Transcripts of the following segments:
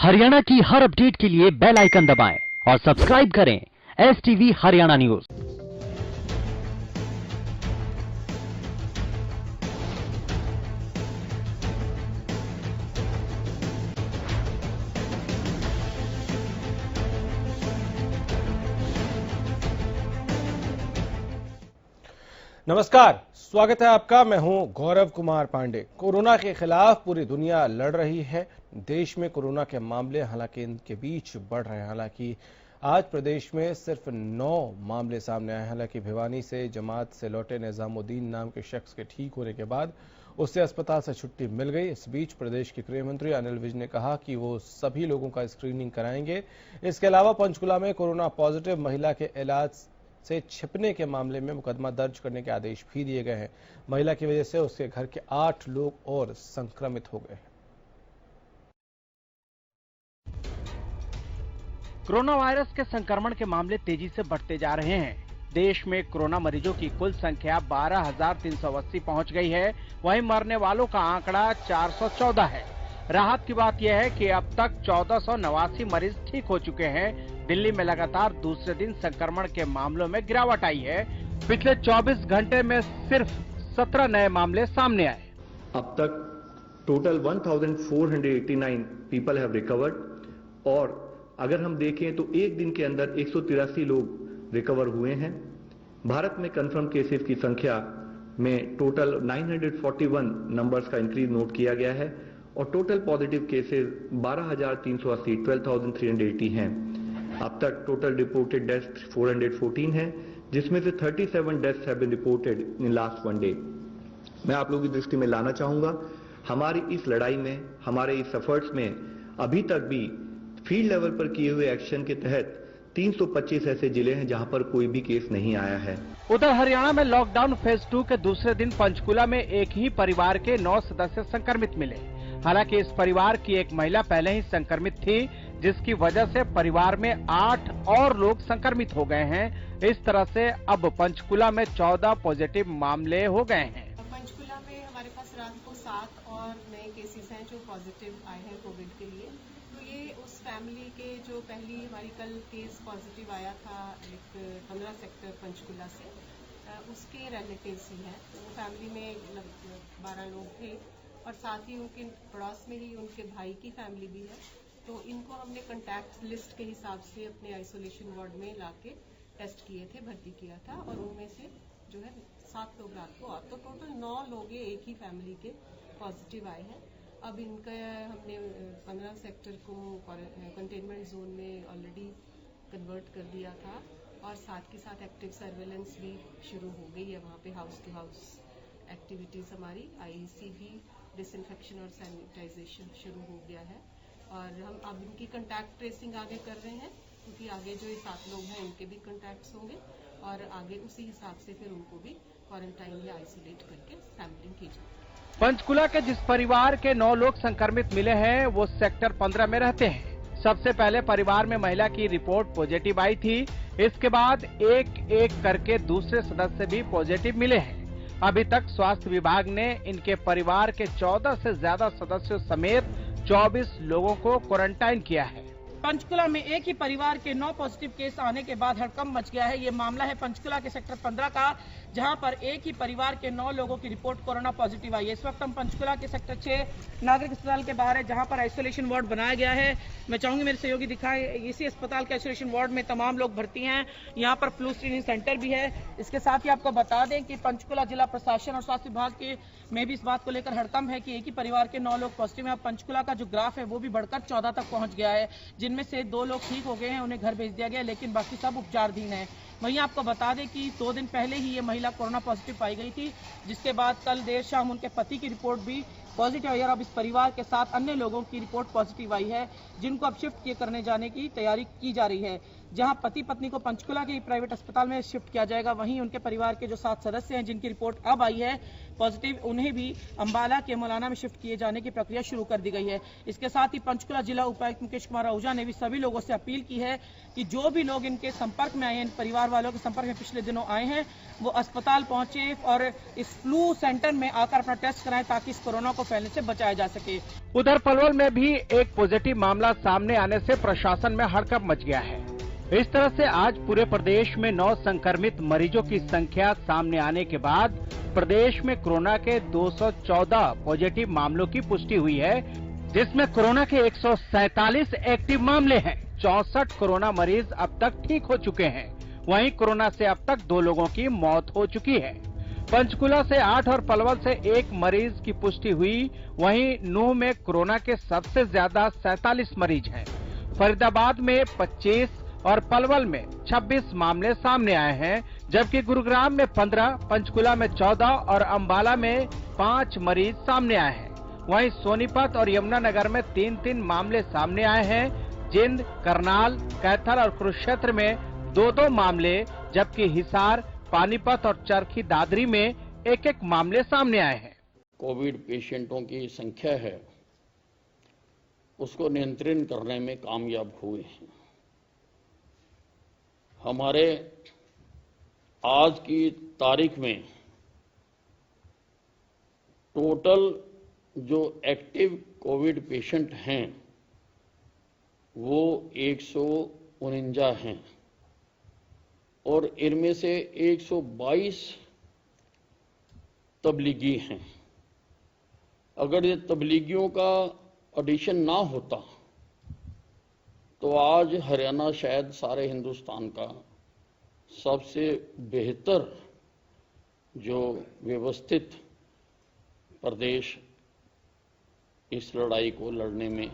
हरियाणा की हर अपडेट के लिए बेल आइकन दबाएं और सब्सक्राइब करें STV हरियाणा न्यूज। नमस्कार, स्वागत है आपका। मैं हूं गौरव कुमार पांडे। कोरोना के खिलाफ पूरी दुनिया लड़ रही है। देश में कोरोना के मामले हालांकि इनके बीच बढ़ रहे हैं। हालांकि आज प्रदेश में सिर्फ 9 मामले सामने आए। हालांकि भिवानी से जमात से लौटे निजामुद्दीन नाम के शख्स के ठीक होने के बाद उससे अस्पताल से छुट्टी मिल गई। इस बीच प्रदेश के गृह मंत्री अनिल विज ने कहा कि वो सभी लोगों का स्क्रीनिंग कराएंगे। इसके अलावा पंचकुला में कोरोना पॉजिटिव महिला के इलाज से छिपने के मामले में मुकदमा दर्ज करने के आदेश भी दिए गए हैं। महिला की वजह से उसके घर के 8 लोग और संक्रमित हो गए हैं। कोरोना वायरस के संक्रमण के मामले तेजी से बढ़ते जा रहे हैं। देश में कोरोना मरीजों की कुल संख्या 12,380 पहुंच गई है। वहीं मरने वालों का आंकड़ा 414 है। राहत की बात यह है कि अब तक 1489 मरीज ठीक हो चुके हैं। दिल्ली में लगातार दूसरे दिन संक्रमण के मामलों में गिरावट आई है। पिछले 24 घंटे में सिर्फ 17 नए मामले सामने आए। अब तक टोटल 1489 पीपल हैव रिकवर्ड और अगर हम देखें तो एक दिन के अंदर 183 लोग रिकवर हुए हैं। भारत में कंफर्म केसेस की संख्या में टोटल 941 नंबर्स का इंक्रीज नोट किया गया है और टोटल पॉजिटिव केसेस 12,380 12,380 हैं। अब तक टोटल रिपोर्टेड डेथ्स 414 हैं, जिसमें से 37 deaths have been reported in last 1 day. मैं आप लोगों की दृष्टि में लाना चाहूंगा, हमारी इस लड़ाई में, हमारे इस एफर्ट्स में अभी तक भी फील्ड लेवल पर किए हुए एक्शन के तहत 325 ऐसे जिले हैं जहां पर कोई भी केस नहीं आया है। उधर हरियाणा में लॉकडाउन फेज 2 के दूसरे दिन पंचकुला में एक ही परिवार के 9 सदस्य संक्रमित मिले। हालांकि इस परिवार की एक महिला पहले ही संक्रमित थी, जिसकी वजह से परिवार में 8 और लोग संक्रमित हो गए हैं। इस तरह से अब पंचकुला में 14 पॉजिटिव मामले हो गए हैं। पंचकुला में हमारे पास रात को 7 और नए केसेस हैं जो पॉजिटिव आए हैं कोविड के लिए। तो ये उस फैमिली के जो पहली हमारी कल केस पॉजिटिव आया था एक 15 सेक्टर पंचकुला से, उसके रिलेटिव्स ही हैं। तो फैमिली में लगभग 12 लोग थे और साथ ही उनके पड़ोस में ही उनके भाई की फैमिली भी है। तो इनको हमने कॉन्टैक्ट लिस्ट के हिसाब से अपने आइसोलेशन वार्ड में लाके टेस्ट किए थे, भर्ती किया था और उनमें से जो है 7 लोग रात को तो टोटल 9 लोग एक ही फैमिली के पॉजिटिव आए हैं। अब इनका हमने 15 सेक्टर को कंटेनमेंट जोन में ऑलरेडी कन्वर्ट कर दिया था और साथ के साथ एक्टिव सर्वेलेंस भी शुरू हो गई है। वहाँ पे हाउस टू हाउस एक्टिविटीज हमारी IEC भी डिसइंफेक्शन और सैनिटाइजेशन शुरू हो गया है और हम अब इनकी कॉन्टैक्ट ट्रेसिंग आगे कर रहे हैं, क्योंकि आगे जो ये 7 लोग हैं उनके भी कॉन्टैक्ट्स होंगे और आगे उसी हिसाब से फिर उनको भी क्वारंटाइन या आइसोलेट करके सैंपलिंग की जाए। पंचकुला के जिस परिवार के 9 लोग संक्रमित मिले हैं वो सेक्टर 15 में रहते हैं। सबसे पहले परिवार में महिला की रिपोर्ट पॉजिटिव आई थी। इसके बाद एक एक करके दूसरे सदस्य भी पॉजिटिव मिले हैं। अभी तक स्वास्थ्य विभाग ने इनके परिवार के 14 से ज्यादा सदस्यों समेत 24 लोगों को क्वारंटाइन किया है। पंचकुला में एक ही परिवार के 9 पॉजिटिव केस आने के बाद हड़कंप मच गया है। ये मामला है पंचकुला के सेक्टर 15 का, जहां पर एक ही परिवार के 9 लोगों की रिपोर्ट कोरोना पॉजिटिव आई है। इस वक्त हम पंचकुला के सेक्टर 6 नागरिक अस्पताल के बाहर है, जहां पर आइसोलेशन वार्ड बनाया गया है। मैं चाहूंगी मेरे सहयोगी दिखाएं। इसी अस्पताल के आइसोलेशन वार्ड में तमाम लोग भर्ती हैं। यहाँ पर फ्लू स्क्रीनिंग सेंटर भी है। इसके साथ ही आपको बता दें कि पंचकुला जिला प्रशासन और स्वास्थ्य विभाग के में भी इस बात को लेकर हड़कंप है कि एक ही परिवार के 9 लोग पॉजिटिव हैं। पंचकुला का जो ग्राफ है वो भी बढ़कर 14 तक पहुंच गया है, जिनमें से 2 लोग ठीक हो गए हैं, उन्हें घर भेज दिया गया, लेकिन बाकी सब उपचाराधीन है। वहीं आपको बता दें कि 2 दिन पहले ही ये महिला कोरोना पॉजिटिव पाई गई थी, जिसके बाद कल देर शाम उनके पति की रिपोर्ट भी पॉजिटिव आई है और अब इस परिवार के 7 अन्य लोगों की रिपोर्ट पॉजिटिव आई है, जिनको अब शिफ्ट करने जाने की तैयारी की जा रही है। जहां पति पत्नी को पंचकुला के प्राइवेट अस्पताल में शिफ्ट किया जाएगा, वहीं उनके परिवार के जो 7 सदस्य हैं जिनकी रिपोर्ट अब आई है पॉजिटिव, उन्हें भी अंबाला के मौलाना में शिफ्ट किए जाने की प्रक्रिया शुरू कर दी गई है। इसके साथ ही पंचकुला जिला उपायुक्त मुकेश कुमार आहूजा ने भी सभी लोगों से अपील की है कि जो भी लोग इनके संपर्क में आए हैं, परिवार वालों के संपर्क में पिछले दिनों आए हैं, वो अस्पताल पहुंचे और इस फ्लू सेंटर में आकर अपना टेस्ट कराएं ताकि इस कोरोना को फैलने से बचाया जा सके। उधर पलवल में भी एक पॉजिटिव मामला सामने आने से प्रशासन में हड़कंप मच गया है। इस तरह से आज पूरे प्रदेश में 9 संक्रमित मरीजों की संख्या सामने आने के बाद प्रदेश में कोरोना के 214 पॉजिटिव मामलों की पुष्टि हुई है, जिसमें कोरोना के 147 एक्टिव मामले हैं। 64 कोरोना मरीज अब तक ठीक हो चुके हैं। वहीं कोरोना से अब तक 2 लोगों की मौत हो चुकी है। पंचकुला से 8 और पलवल से 1 मरीज की पुष्टि हुई। वहीं नूह में कोरोना के सबसे ज्यादा 47 मरीज हैं। फरीदाबाद में 25 और पलवल में 26 मामले सामने आए हैं, जबकि गुरुग्राम में 15, पंचकुला में 14 और अंबाला में 5 मरीज सामने आए हैं। वहीं सोनीपत और यमुनानगर में 3-3 मामले सामने आए हैं। जिंद, करनाल, कैथल और कुरुक्षेत्र में 2-2 मामले, जबकि हिसार, पानीपत और चरखी दादरी में 1-1 मामले सामने आए हैं। कोविड पेशेंटों की संख्या है उसको नियंत्रण करने में कामयाब हुए हैं। हमारे आज की तारीख में टोटल जो एक्टिव कोविड पेशेंट हैं वो 149 हैं और इनमें से 122 तबलीगी हैं। अगर ये तबलीगियों का एडिशन ना होता तो आज हरियाणा शायद सारे हिंदुस्तान का सबसे बेहतर जो व्यवस्थित प्रदेश इस लड़ाई को लड़ने में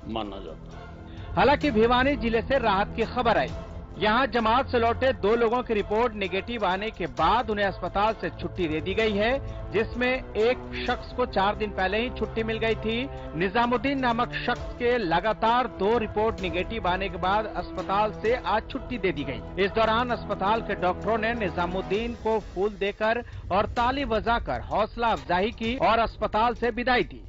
माना जाता है। हालांकि भिवानी जिले से राहत की खबर आई। यहां जमात से लौटे 2 लोगों की रिपोर्ट नेगेटिव आने के बाद उन्हें अस्पताल से छुट्टी दे दी गई है, जिसमें एक शख्स को 4 दिन पहले ही छुट्टी मिल गई थी। निजामुद्दीन नामक शख्स के लगातार 2 रिपोर्ट नेगेटिव आने के बाद अस्पताल से आज छुट्टी दे दी गई। इस दौरान अस्पताल के डॉक्टरों ने निजामुद्दीन को फूल देकर और ताली बजाकर हौसला अफजाई की और अस्पताल से विदाई दी।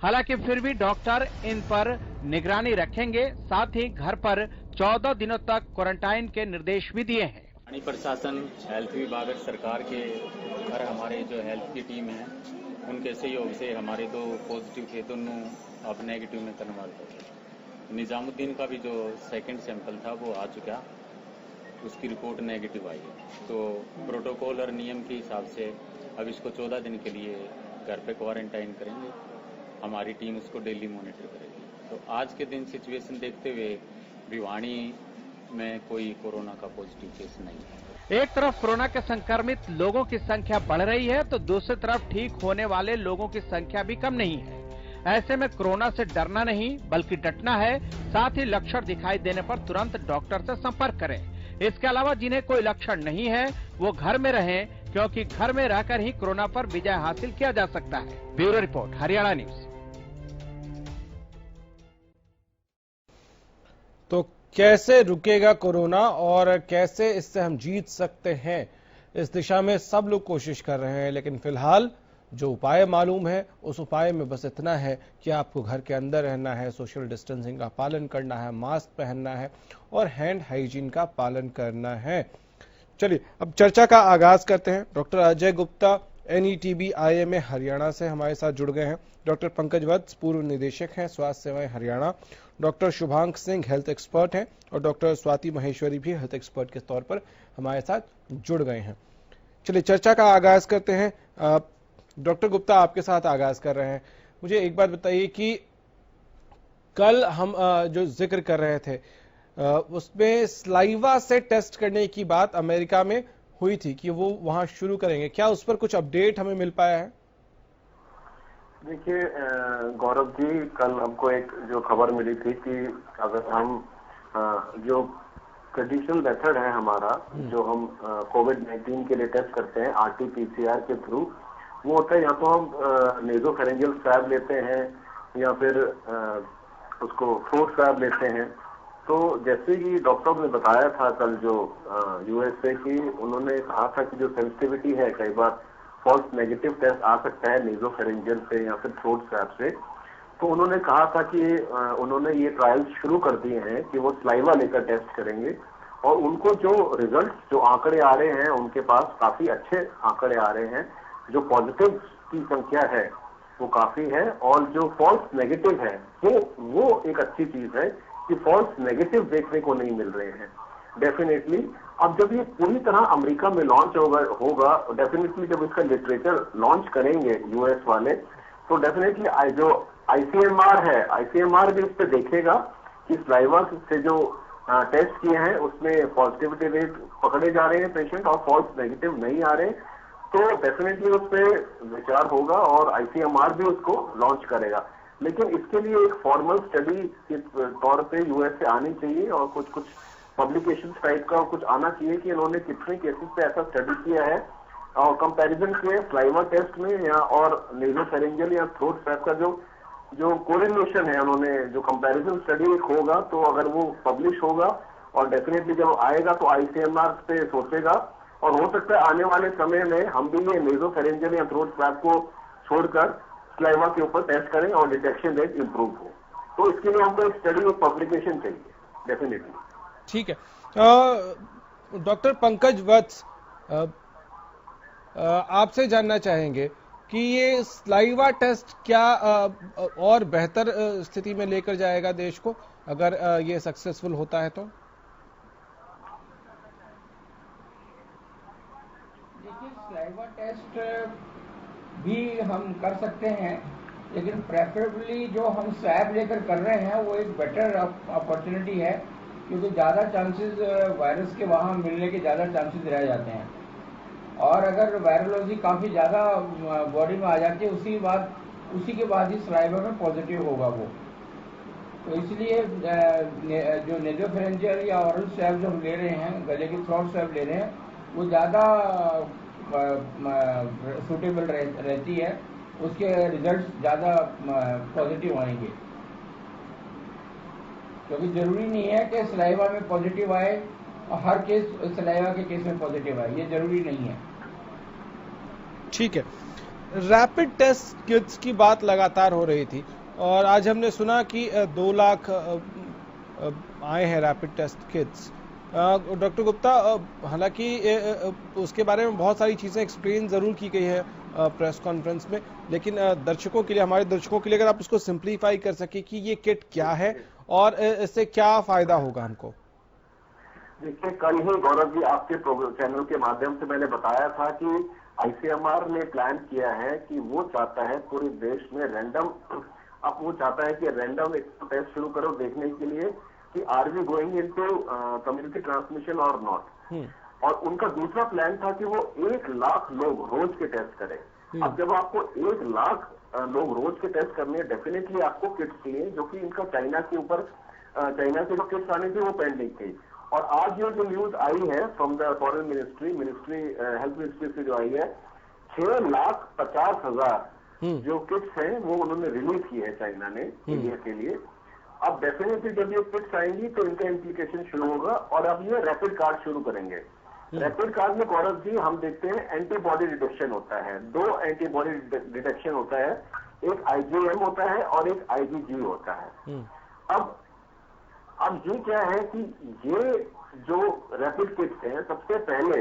हालांकि फिर भी डॉक्टर इन पर निगरानी रखेंगे, साथ ही घर पर 14 दिनों तक क्वारंटाइन के निर्देश भी दिए हैं। पानी प्रशासन, हेल्थ विभाग और सरकार के और हमारे जो हेल्थ की टीम है उनके सहयोग से हमारे 2 पॉजिटिव थे, दोनों अब नेगेटिव में कन्वर्ट हो गए। निजामुद्दीन का भी जो सेकंड सैंपल था वो आ चुका, उसकी रिपोर्ट नेगेटिव आई है। तो प्रोटोकॉल और नियम के हिसाब से अब इसको 14 दिन के लिए घर पे क्वारंटाइन करेंगे। हमारी टीम उसको डेली मॉनिटर करेगी। तो आज के दिन सिचुएशन देखते हुए भिवानी में कोई कोरोना का पॉजिटिव केस नहीं है। एक तरफ कोरोना के संक्रमित लोगों की संख्या बढ़ रही है तो दूसरी तरफ ठीक होने वाले लोगों की संख्या भी कम नहीं है। ऐसे में कोरोना से डरना नहीं बल्कि डटना है। साथ ही लक्षण दिखाई देने पर तुरंत डॉक्टर से संपर्क करें। इसके अलावा जिन्हें कोई लक्षण नहीं है वो घर में रहें, क्योंकि घर में रहकर ही कोरोना पर विजय हासिल किया जा सकता है। Bureau report, Haryana news. तो कैसे रुकेगा कोरोना और कैसे इससे हम जीत सकते हैं, इस दिशा में सब लोग कोशिश कर रहे हैं। लेकिन फिलहाल जो उपाय मालूम है उस उपाय में बस इतना है कि आपको घर के अंदर रहना है, सोशल डिस्टेंसिंग का पालन करना है, मास्क पहनना है और हैंड हाइजीन का पालन करना है। चलिए अब चर्चा का आगाज करते हैं। डॉक्टर अजय गुप्ता NETBIA हरियाणा से हमारे साथ जुड़ गए हैं। डॉक्टर पंकज वत्स पूर्व निदेशक हैं स्वास्थ्य सेवाएं Haryana, doctor Shubhank Singh health expert हैं और डॉक्टर स्वाति महेश्वरी भी हेल्थ एक्सपर्ट के तौर पर हमारे साथ जुड़ गए हैं। चलिए चर्चा का आगाज करते हैं। डॉक्टर गुप्ता आपके साथ आगाज कर रहे हैं। मुझे एक बात बताइए कि कल हम जो जिक्र कर रहे थे उसमें स्लाइवा से टेस्ट करने की बात अमेरिका में हुई थी कि वो वहां शुरू करेंगे, क्या उस पर कुछ अपडेट हमें मिल पाया है? देखिए गौरव जी, कल हमको एक जो खबर मिली थी कि अगर हम जो ट्रेडिशनल मेथड है हमारा, जो हम कोविड-19 के लिए टेस्ट करते हैं RT-PCR के थ्रू, वो होता है या तो हम नेजोफेरेंजियल स्वैब लेते हैं या फिर उसको थ्रोट स्वैब लेते हैं। तो जैसे कि डॉक्टर ने बताया था कल जो USA की, उन्होंने कहा था कि जो सेंसिटिविटी है, कई बार फॉल्स नेगेटिव टेस्ट आ सकता है नेजोफेरेंजियल से या फिर थ्रोट स्वैब से। तो उन्होंने कहा था कि उन्होंने ये ट्रायल्स शुरू कर दिए हैं कि वो स्लाइवा लेकर टेस्ट करेंगे और उनको जो रिजल्ट, जो आंकड़े आ रहे हैं, उनके पास काफी अच्छे आंकड़े आ रहे हैं। जो पॉजिटिव की संख्या है वो काफी है। और जो फॉल्स नेगेटिव है वो एक अच्छी चीज है कि फॉल्स नेगेटिव देखने को नहीं मिल रहे हैं डेफिनेटली। अब जब ये पूरी तरह अमेरिका में लॉन्च होगा डेफिनेटली जब इसका लिटरेचर लॉन्च करेंगे यूएस वाले, तो डेफिनेटली जो आईसीएमआर है, आईसीएमआर भी इस पे देखेगा कि सलाइवा से जो टेस्ट किए हैं उसमें पॉजिटिविटी रेट पकड़े जा रहे हैं पेशेंट और फॉल्स नेगेटिव नहीं आ रहे, तो डेफिनेटली उस पर विचार होगा और आईसीएमआर भी उसको लॉन्च करेगा। लेकिन इसके लिए एक फॉर्मल स्टडी के तौर पे यूएस से आनी चाहिए और कुछ पब्लिकेशन टाइप का कुछ आना चाहिए कि इन्होंने कितने केसेस पे ऐसा स्टडी किया है और कंपैरिजन किया है स्लाइवा टेस्ट में या और नेजोफेरिंजियल या थ्रोट स्वैब का जो कोरिलेशन है, उन्होंने जो कंपैरिजन स्टडी एक होगा, तो अगर वो पब्लिश होगा और डेफिनेटली जब आएगा तो आईसीएमआर पे सोचेगा और हो सकता है आने वाले समय में हम भी ये नेजोफेरिंजियल या थ्रोट स्वैब को छोड़कर स्लाइवा के ऊपर टेस्ट करें और डिटेक्शन रेट इंप्रूव हो। तो इसके लिए हमको एक स्टडी और पब्लिकेशन चाहिए डेफिनेटली। ठीक है, डॉक्टर पंकज वत्स, आपसे जानना चाहेंगे कि ये स्लाइवा टेस्ट क्या और बेहतर स्थिति में लेकर जाएगा देश को अगर ये सक्सेसफुल होता है तो? देखिए, स्लाइवा टेस्ट भी हम कर सकते हैं, लेकिन प्रेफरेबली जो हम स्वैब लेकर कर रहे हैं वो एक बेटर अपॉर्चुनिटी है, क्योंकि ज़्यादा चांसेस वायरस के वहाँ मिलने के ज़्यादा चांसेस रह जाते हैं। और अगर वायरोलॉजी काफ़ी ज़्यादा बॉडी में आ जाती है उसी के बाद ही सलाइवा में पॉजिटिव होगा वो। तो इसलिए जो नेजोफेरेंजियल या ऑरल स्वैब जो हम ले रहे हैं, गले की थ्रोट स्वैब ले रहे हैं, वो ज़्यादा सूटेबल रहती है, उसके रिजल्ट ज़्यादा पॉजिटिव आएंगे। क्योंकि जरूरी नहीं है कि सलाइवा में पॉजिटिव आए और हर केस सलाइवा के केस में पॉजिटिव आए, ये जरूरी नहीं है। ठीक है, रैपिड टेस्ट किट्स की बात लगातार हो रही थी और आज हमने सुना कि 2 लाख आए हैं rapid test kits. Doctor Gupta, हालांकि उसके बारे में बहुत सारी चीजें एक्सप्लेन जरूर की गई है प्रेस कॉन्फ्रेंस में, लेकिन दर्शकों के लिए, हमारे दर्शकों के लिए अगर आप उसको सिंप्लीफाई कर सके कि ये किट क्या है और इससे क्या फायदा होगा हमको। देखिए, कल ही गौरव जी आपके चैनल के माध्यम से मैंने बताया था कि आईसीएमआर ने प्लान किया है कि वो चाहता है पूरे देश में वो चाहता है कि रैंडम एक टेस्ट शुरू करो देखने के लिए कि are we going into community transmission और नॉट। और उनका दूसरा प्लान था कि वो 1 लाख लोग रोज के टेस्ट करें। अब जब आपको 1 लाख लोग रोज के टेस्ट करने हैं, डेफिनेटली आपको किट्स चाहिए, जो कि इनका चाइना से जो किट्स आनी थी वो पेंडिंग थी। और आज ये जो न्यूज आई है from the foreign ministry health ministry से जो आई है, 6,50,000 जो किट्स हैं वो उन्होंने रिलीज की है चाइना ने इंडिया के लिए। अब डेफिनेटली जब ये किट्स आएंगी तो इनका इम्प्लीकेशन शुरू होगा और अब ये रैपिड कार्ड शुरू करेंगे। रैपिड कार्ड में गौरव जी हम देखते हैं एंटीबॉडी डिटेक्शन होता है, 2 एंटीबॉडी डिटेक्शन होता है, एक आईजीएम होता है और एक आईजीजी होता है। अब ये क्या है कि ये जो रैपिड किट्स हैं, सबसे पहले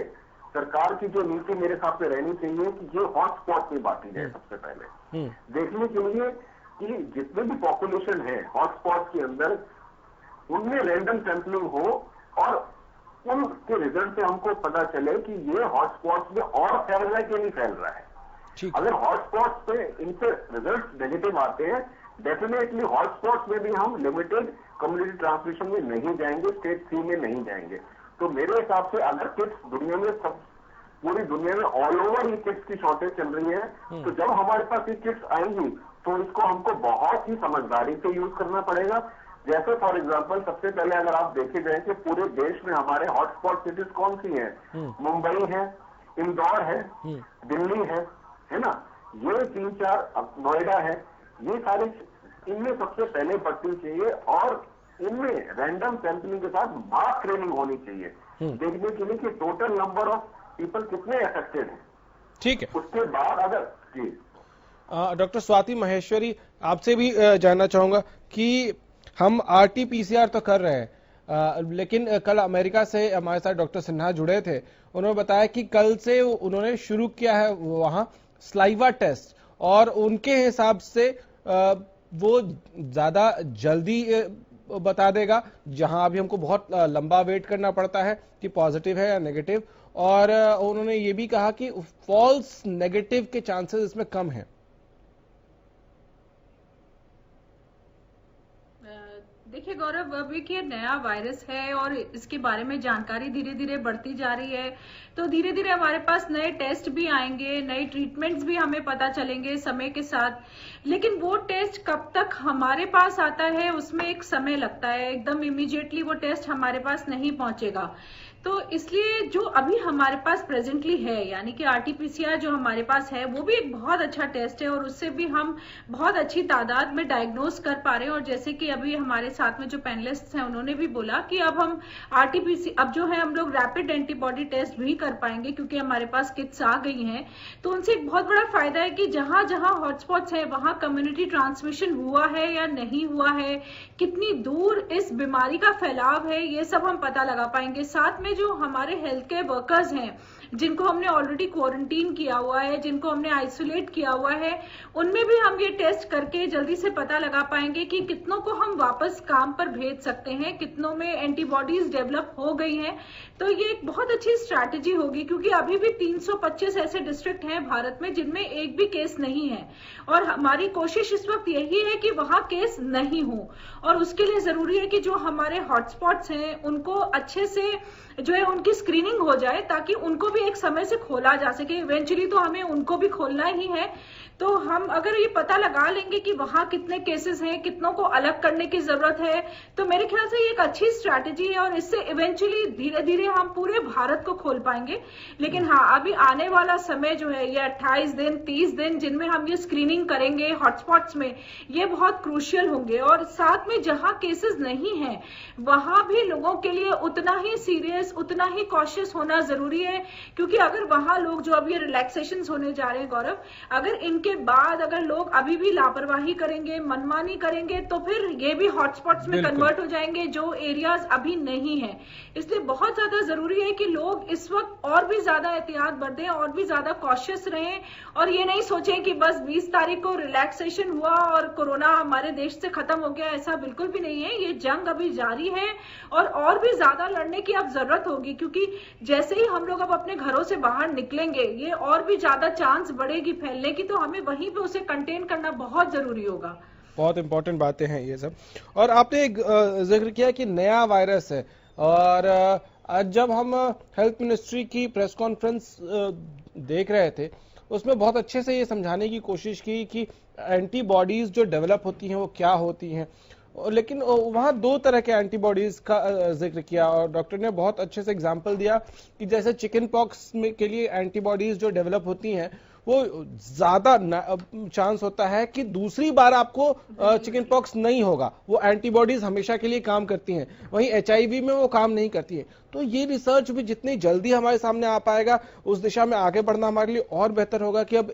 सरकार की जो नीति मेरे हिसाब से रहनी चाहिए कि ये हॉटस्पॉट में बांटी जाए सबसे पहले, देखने के लिए कि जितने भी पॉपुलेशन है हॉटस्पॉट के अंदर उनमें रैंडम सैंपलिंग हो और उनके रिजल्ट से हमको पता चले कि ये हॉटस्पॉट में और फैल रहा है कि नहीं फैल रहा है। अगर हॉटस्पॉट पे इनसे रिजल्ट नेगेटिव आते हैं, डेफिनेटली हॉटस्पॉट में भी हम लिमिटेड कम्युनिटी ट्रांसमिशन में नहीं जाएंगे, स्टेज 3 में नहीं जाएंगे। तो मेरे हिसाब से अगर किट्स दुनिया में पूरी दुनिया में ऑल ओवर ही किट्स की शॉर्टेज चल रही है, तो जब हमारे पास ये किट्स आएंगी तो इसको हमको बहुत ही समझदारी से यूज करना पड़ेगा। जैसे फॉर एग्जांपल सबसे पहले अगर आप देखे जाए कि पूरे देश में हमारे हॉटस्पॉट सिटीज कौन सी हैं, मुंबई है, इंदौर है, दिल्ली है ना, ये 3-4, नोएडा है, ये सारे, इनमें सबसे पहले बढ़नी चाहिए और इनमें रैंडम सैंपलिंग के साथ मास ट्रेनिंग होनी चाहिए देखने के लिए कि टोटल नंबर ऑफ पीपल कितने अफेक्टेड हैं। ठीक है, उसके बाद अगर जी डॉक्टर स्वाति महेश्वरी, आपसे भी जानना चाहूंगा कि हम आरटी-पीसीआर तो कर रहे हैं, लेकिन कल अमेरिका से हमारे साथ डॉक्टर सिन्हा जुड़े थे, उन्होंने बताया कि कल से उन्होंने शुरू किया है वहां स्लाइवा टेस्ट और उनके हिसाब से वो ज्यादा जल्दी बता देगा, जहां अभी हमको बहुत लंबा वेट करना पड़ता है कि पॉजिटिव है या नेगेटिव। और उन्होंने ये भी कहा कि फॉल्स नेगेटिव के चांसेस इसमें कम हैं। देखिए गौरव, अभी कि नया वायरस है और इसके बारे में जानकारी धीरे धीरे बढ़ती जा रही है, तो धीरे धीरे हमारे पास नए टेस्ट भी आएंगे, नए ट्रीटमेंट्स भी हमें पता चलेंगे समय के साथ। लेकिन वो टेस्ट कब तक हमारे पास आता है उसमें एक समय लगता है, एकदम इमीडिएटली वो टेस्ट हमारे पास नहीं पहुंचेगा। तो इसलिए जो अभी हमारे पास प्रेजेंटली है, यानी कि आरटीपीसीआर जो हमारे पास है, वो भी एक बहुत अच्छा टेस्ट है और उससे भी हम बहुत अच्छी तादाद में डायग्नोस कर पा रहे हैं। और जैसे कि अभी हमारे साथ में जो पैनलिस्ट हैं उन्होंने भी बोला कि अब हम अब जो है हम लोग रैपिड एंटीबॉडी टेस्ट भी कर पाएंगे क्योंकि हमारे पास किट्स आ गई हैं। तो उनसे एक बहुत बड़ा फायदा है कि जहां जहां हॉटस्पॉट्स है वहां कम्युनिटी ट्रांसमिशन हुआ है या नहीं हुआ है, कितनी दूर इस बीमारी का फैलाव है, ये सब हम पता लगा पाएंगे। साथ में जो हमारे हेल्थ केयर वर्कर्स हैं जिनको हमने ऑलरेडी क्वारंटीन किया हुआ है, जिनको हमने आइसोलेट किया हुआ है, उनमें भी हम ये टेस्ट करके जल्दी से पता लगा पाएंगे कि कितनों को हम वापस काम पर भेज सकते हैं, कितनों में एंटीबॉडीज डेवलप हो गई हैं। तो ये एक बहुत अच्छी स्ट्रैटेजी होगी क्योंकि अभी भी 325 ऐसे डिस्ट्रिक्ट हैं भारत में जिनमें एक भी केस नहीं है और हमारी कोशिश इस वक्त यही है कि वहां केस नहीं हो। और उसके लिए जरूरी है कि जो हमारे हॉटस्पॉट्स हैं उनको अच्छे से जो है उनकी स्क्रीनिंग हो जाए ताकि उनको भी एक समय से खोला जा सके। इवेंचुअली तो हमें उनको भी खोलना ही है। तो हम अगर ये पता लगा लेंगे कि वहां कितने केसेस हैं, कितनों को अलग करने की जरूरत है, तो मेरे ख्याल से ये एक अच्छी स्ट्रैटेजी है और इससे इवेंचुअली धीरे धीरे हम पूरे भारत को खोल पाएंगे। लेकिन हाँ, अभी आने वाला समय जो है ये 28 दिन 30 दिन जिनमें हम ये स्क्रीनिंग करेंगे हॉटस्पॉट्स में, ये बहुत क्रूशियल होंगे। और साथ में जहां केसेस नहीं है वहां भी लोगों के लिए उतना ही सीरियस, उतना ही कॉशियस होना जरूरी है क्योंकि अगर वहां लोग जो अब ये रिलैक्सेशन होने जा रहे हैं गौरव, अगर इनके बाद अगर लोग अभी भी लापरवाही करेंगे, मनमानी करेंगे, तो फिर ये भी हॉटस्पॉट्स में कन्वर्ट हो जाएंगे जो एरियाज अभी नहीं है। इसलिए बहुत ज्यादा जरूरी है कि लोग इस वक्त और भी ज्यादा एहतियात बरतें और भी ज्यादा कॉशियस रहें और ये नहीं सोचें कि बस 20 तारीख को रिलैक्सेशन हुआ और कोरोना हमारे देश से खत्म हो गया। ऐसा बिल्कुल भी नहीं है। ये जंग अभी जारी है और भी ज्यादा लड़ने की अब जरूरत होगी क्योंकि जैसे ही हम लोग अब अपने घरों से बाहर निकलेंगे ये और भी ज्यादा चांस बढ़ेगी फैलने की, तो हमें वहीं पे उसे कंटेन करना बहुत जरूरी होगा। बहुत इंपॉर्टेंट बातें हैं ये सब। और आपने एक जिक्र किया कि नया वायरस है और आज जब हम हेल्थ मिनिस्ट्री की प्रेस कॉन्फ्रेंस देख रहे थे उसमें बहुत अच्छे से ये समझाने की कोशिश की कि एंटीबॉडीज जो डेवलप होती हैं वो क्या होती हैं, लेकिन वहां 2 तरह के एंटीबॉडीज का जिक्र किया और डॉक्टर ने बहुत अच्छे से एग्जांपल दिया कि जैसे चिकन पॉक्स में के लिए एंटीबॉडीज जो डेवलप होती हैं वो ज्यादा चांस होता है कि दूसरी बार आपको चिकन पॉक्स नहीं होगा, वो एंटीबॉडीज हमेशा के लिए काम करती हैं। वहीं HIV में वो काम नहीं करती है। तो ये रिसर्च भी जितनी जल्दी हमारे सामने आ पाएगा उस दिशा में आगे बढ़ना हमारे लिए और बेहतर होगा कि अब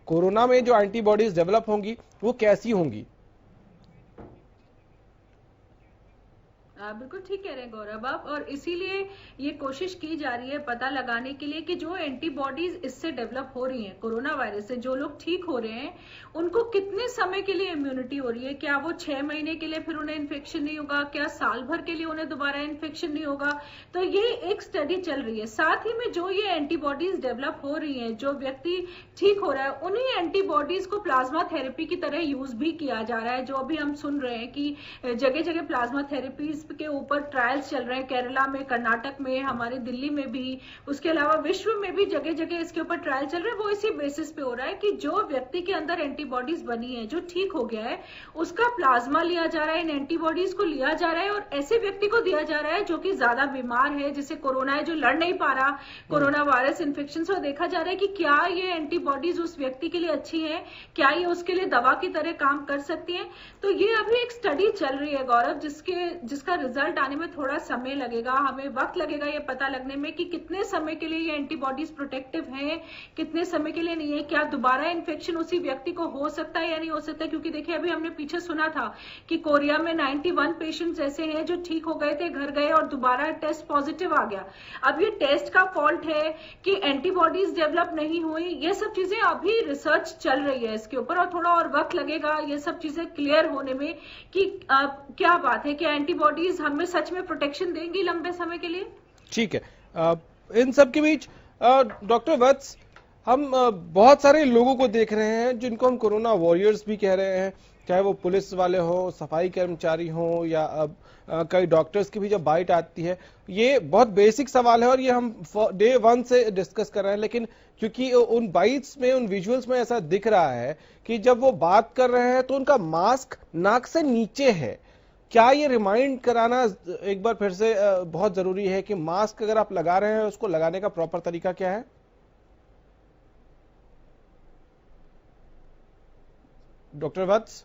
कोरोना में जो एंटीबॉडीज डेवलप होंगी वो कैसी होंगी। बिल्कुल ठीक कह रहे हैं गौरव आप, और इसीलिए ये कोशिश की जा रही है पता लगाने के लिए कि जो एंटीबॉडीज इससे डेवलप हो रही हैं कोरोना वायरस से, जो लोग ठीक हो रहे हैं उनको कितने समय के लिए इम्यूनिटी हो रही है। क्या वो 6 महीने के लिए फिर उन्हें इन्फेक्शन नहीं होगा, क्या साल भर के लिए उन्हें दोबारा इन्फेक्शन नहीं होगा। तो ये एक स्टडी चल रही है। साथ ही में जो ये एंटीबॉडीज डेवलप हो रही है, जो व्यक्ति ठीक हो रहा है, उन्हीं एंटीबॉडीज को प्लाज्मा थेरेपी की तरह यूज भी किया जा रहा है। जो अभी हम सुन रहे हैं कि जगह जगह प्लाज्मा थेरेपीज के ऊपर ट्रायल्स चल रहे हैं, केरला में, कर्नाटक में, हमारे दिल्ली में भी, उसके अलावा विश्व में भी जगह जगह इसके ऊपर ट्रायल चल रहे हैं। वो इसी बेसिस पे हो रहा है कि जो व्यक्ति के अंदर एंटीबॉडीज बनी है, जो ठीक हो गया है, उसका प्लाज्मा लिया जा रहा है, इन एंटीबॉडीज को लिया जा रहा है और ऐसे व्यक्ति को दिया जा रहा है जो कि ज्यादा बीमार है, जिसे कोरोना है, जो लड़ नहीं पा रहा कोरोना वायरस इन्फेक्शन से। देखा जा रहा है कि क्या ये एंटीबॉडीज उस व्यक्ति के लिए अच्छी है, क्या ये उसके लिए दवा की तरह काम कर सकती है। तो ये अभी एक स्टडी चल रही है गौरव, जिसका रिजल्ट आने में थोड़ा समय लगेगा, हमें वक्त लगेगा ये पता लगने में कि कितने समय के लिए ये एंटीबॉडीज प्रोटेक्टिव हैं, कितने समय के लिए नहीं है, क्या दोबारा इन्फेक्शन उसी व्यक्ति को हो सकता है या नहीं हो सकता। क्योंकि देखिए अभी हमने पीछे सुना था कि कोरिया में 91 पेशेंट्स ऐसे हैं जो ठीक हो गए थे, घर गए और दोबारा टेस्ट पॉजिटिव आ गया। अब ये टेस्ट का फॉल्ट है कि एंटीबॉडीज डेवलप नहीं हुई, ये सब चीजें अभी रिसर्च चल रही है इसके ऊपर और थोड़ा और वक्त लगेगा ये सब चीजें क्लियर होने में कि क्या बात है, क्या एंटीबॉडीज हमें सच में प्रोटेक्शन देंगी लंबे समय के लिए। ठीक है, इन सब के बीच डॉक्टर वत्स, हम बहुत सारे लोगों को देख रहे हैं जिनको हम कोरोना वॉरियर्स भी कह रहे हैं, चाहे वो पुलिस वाले हो, सफाई कर्मचारी हो या कई डॉक्टर्स की भी जब बाइट आती है। ये बहुत बेसिक सवाल है और ये हम डे 1 से डिस्कस कर रहे हैं, लेकिन क्योंकि उन बाइट्स में, उन विजुअल्स में ऐसा दिख रहा है कि जब वो बात कर रहे हैं तो उनका मास्क नाक से नीचे है। क्या ये रिमाइंड कराना एक बार फिर से बहुत जरूरी है कि मास्क अगर आप लगा रहे हैं उसको लगाने का प्रॉपर तरीका क्या है? डॉक्टर वत्स,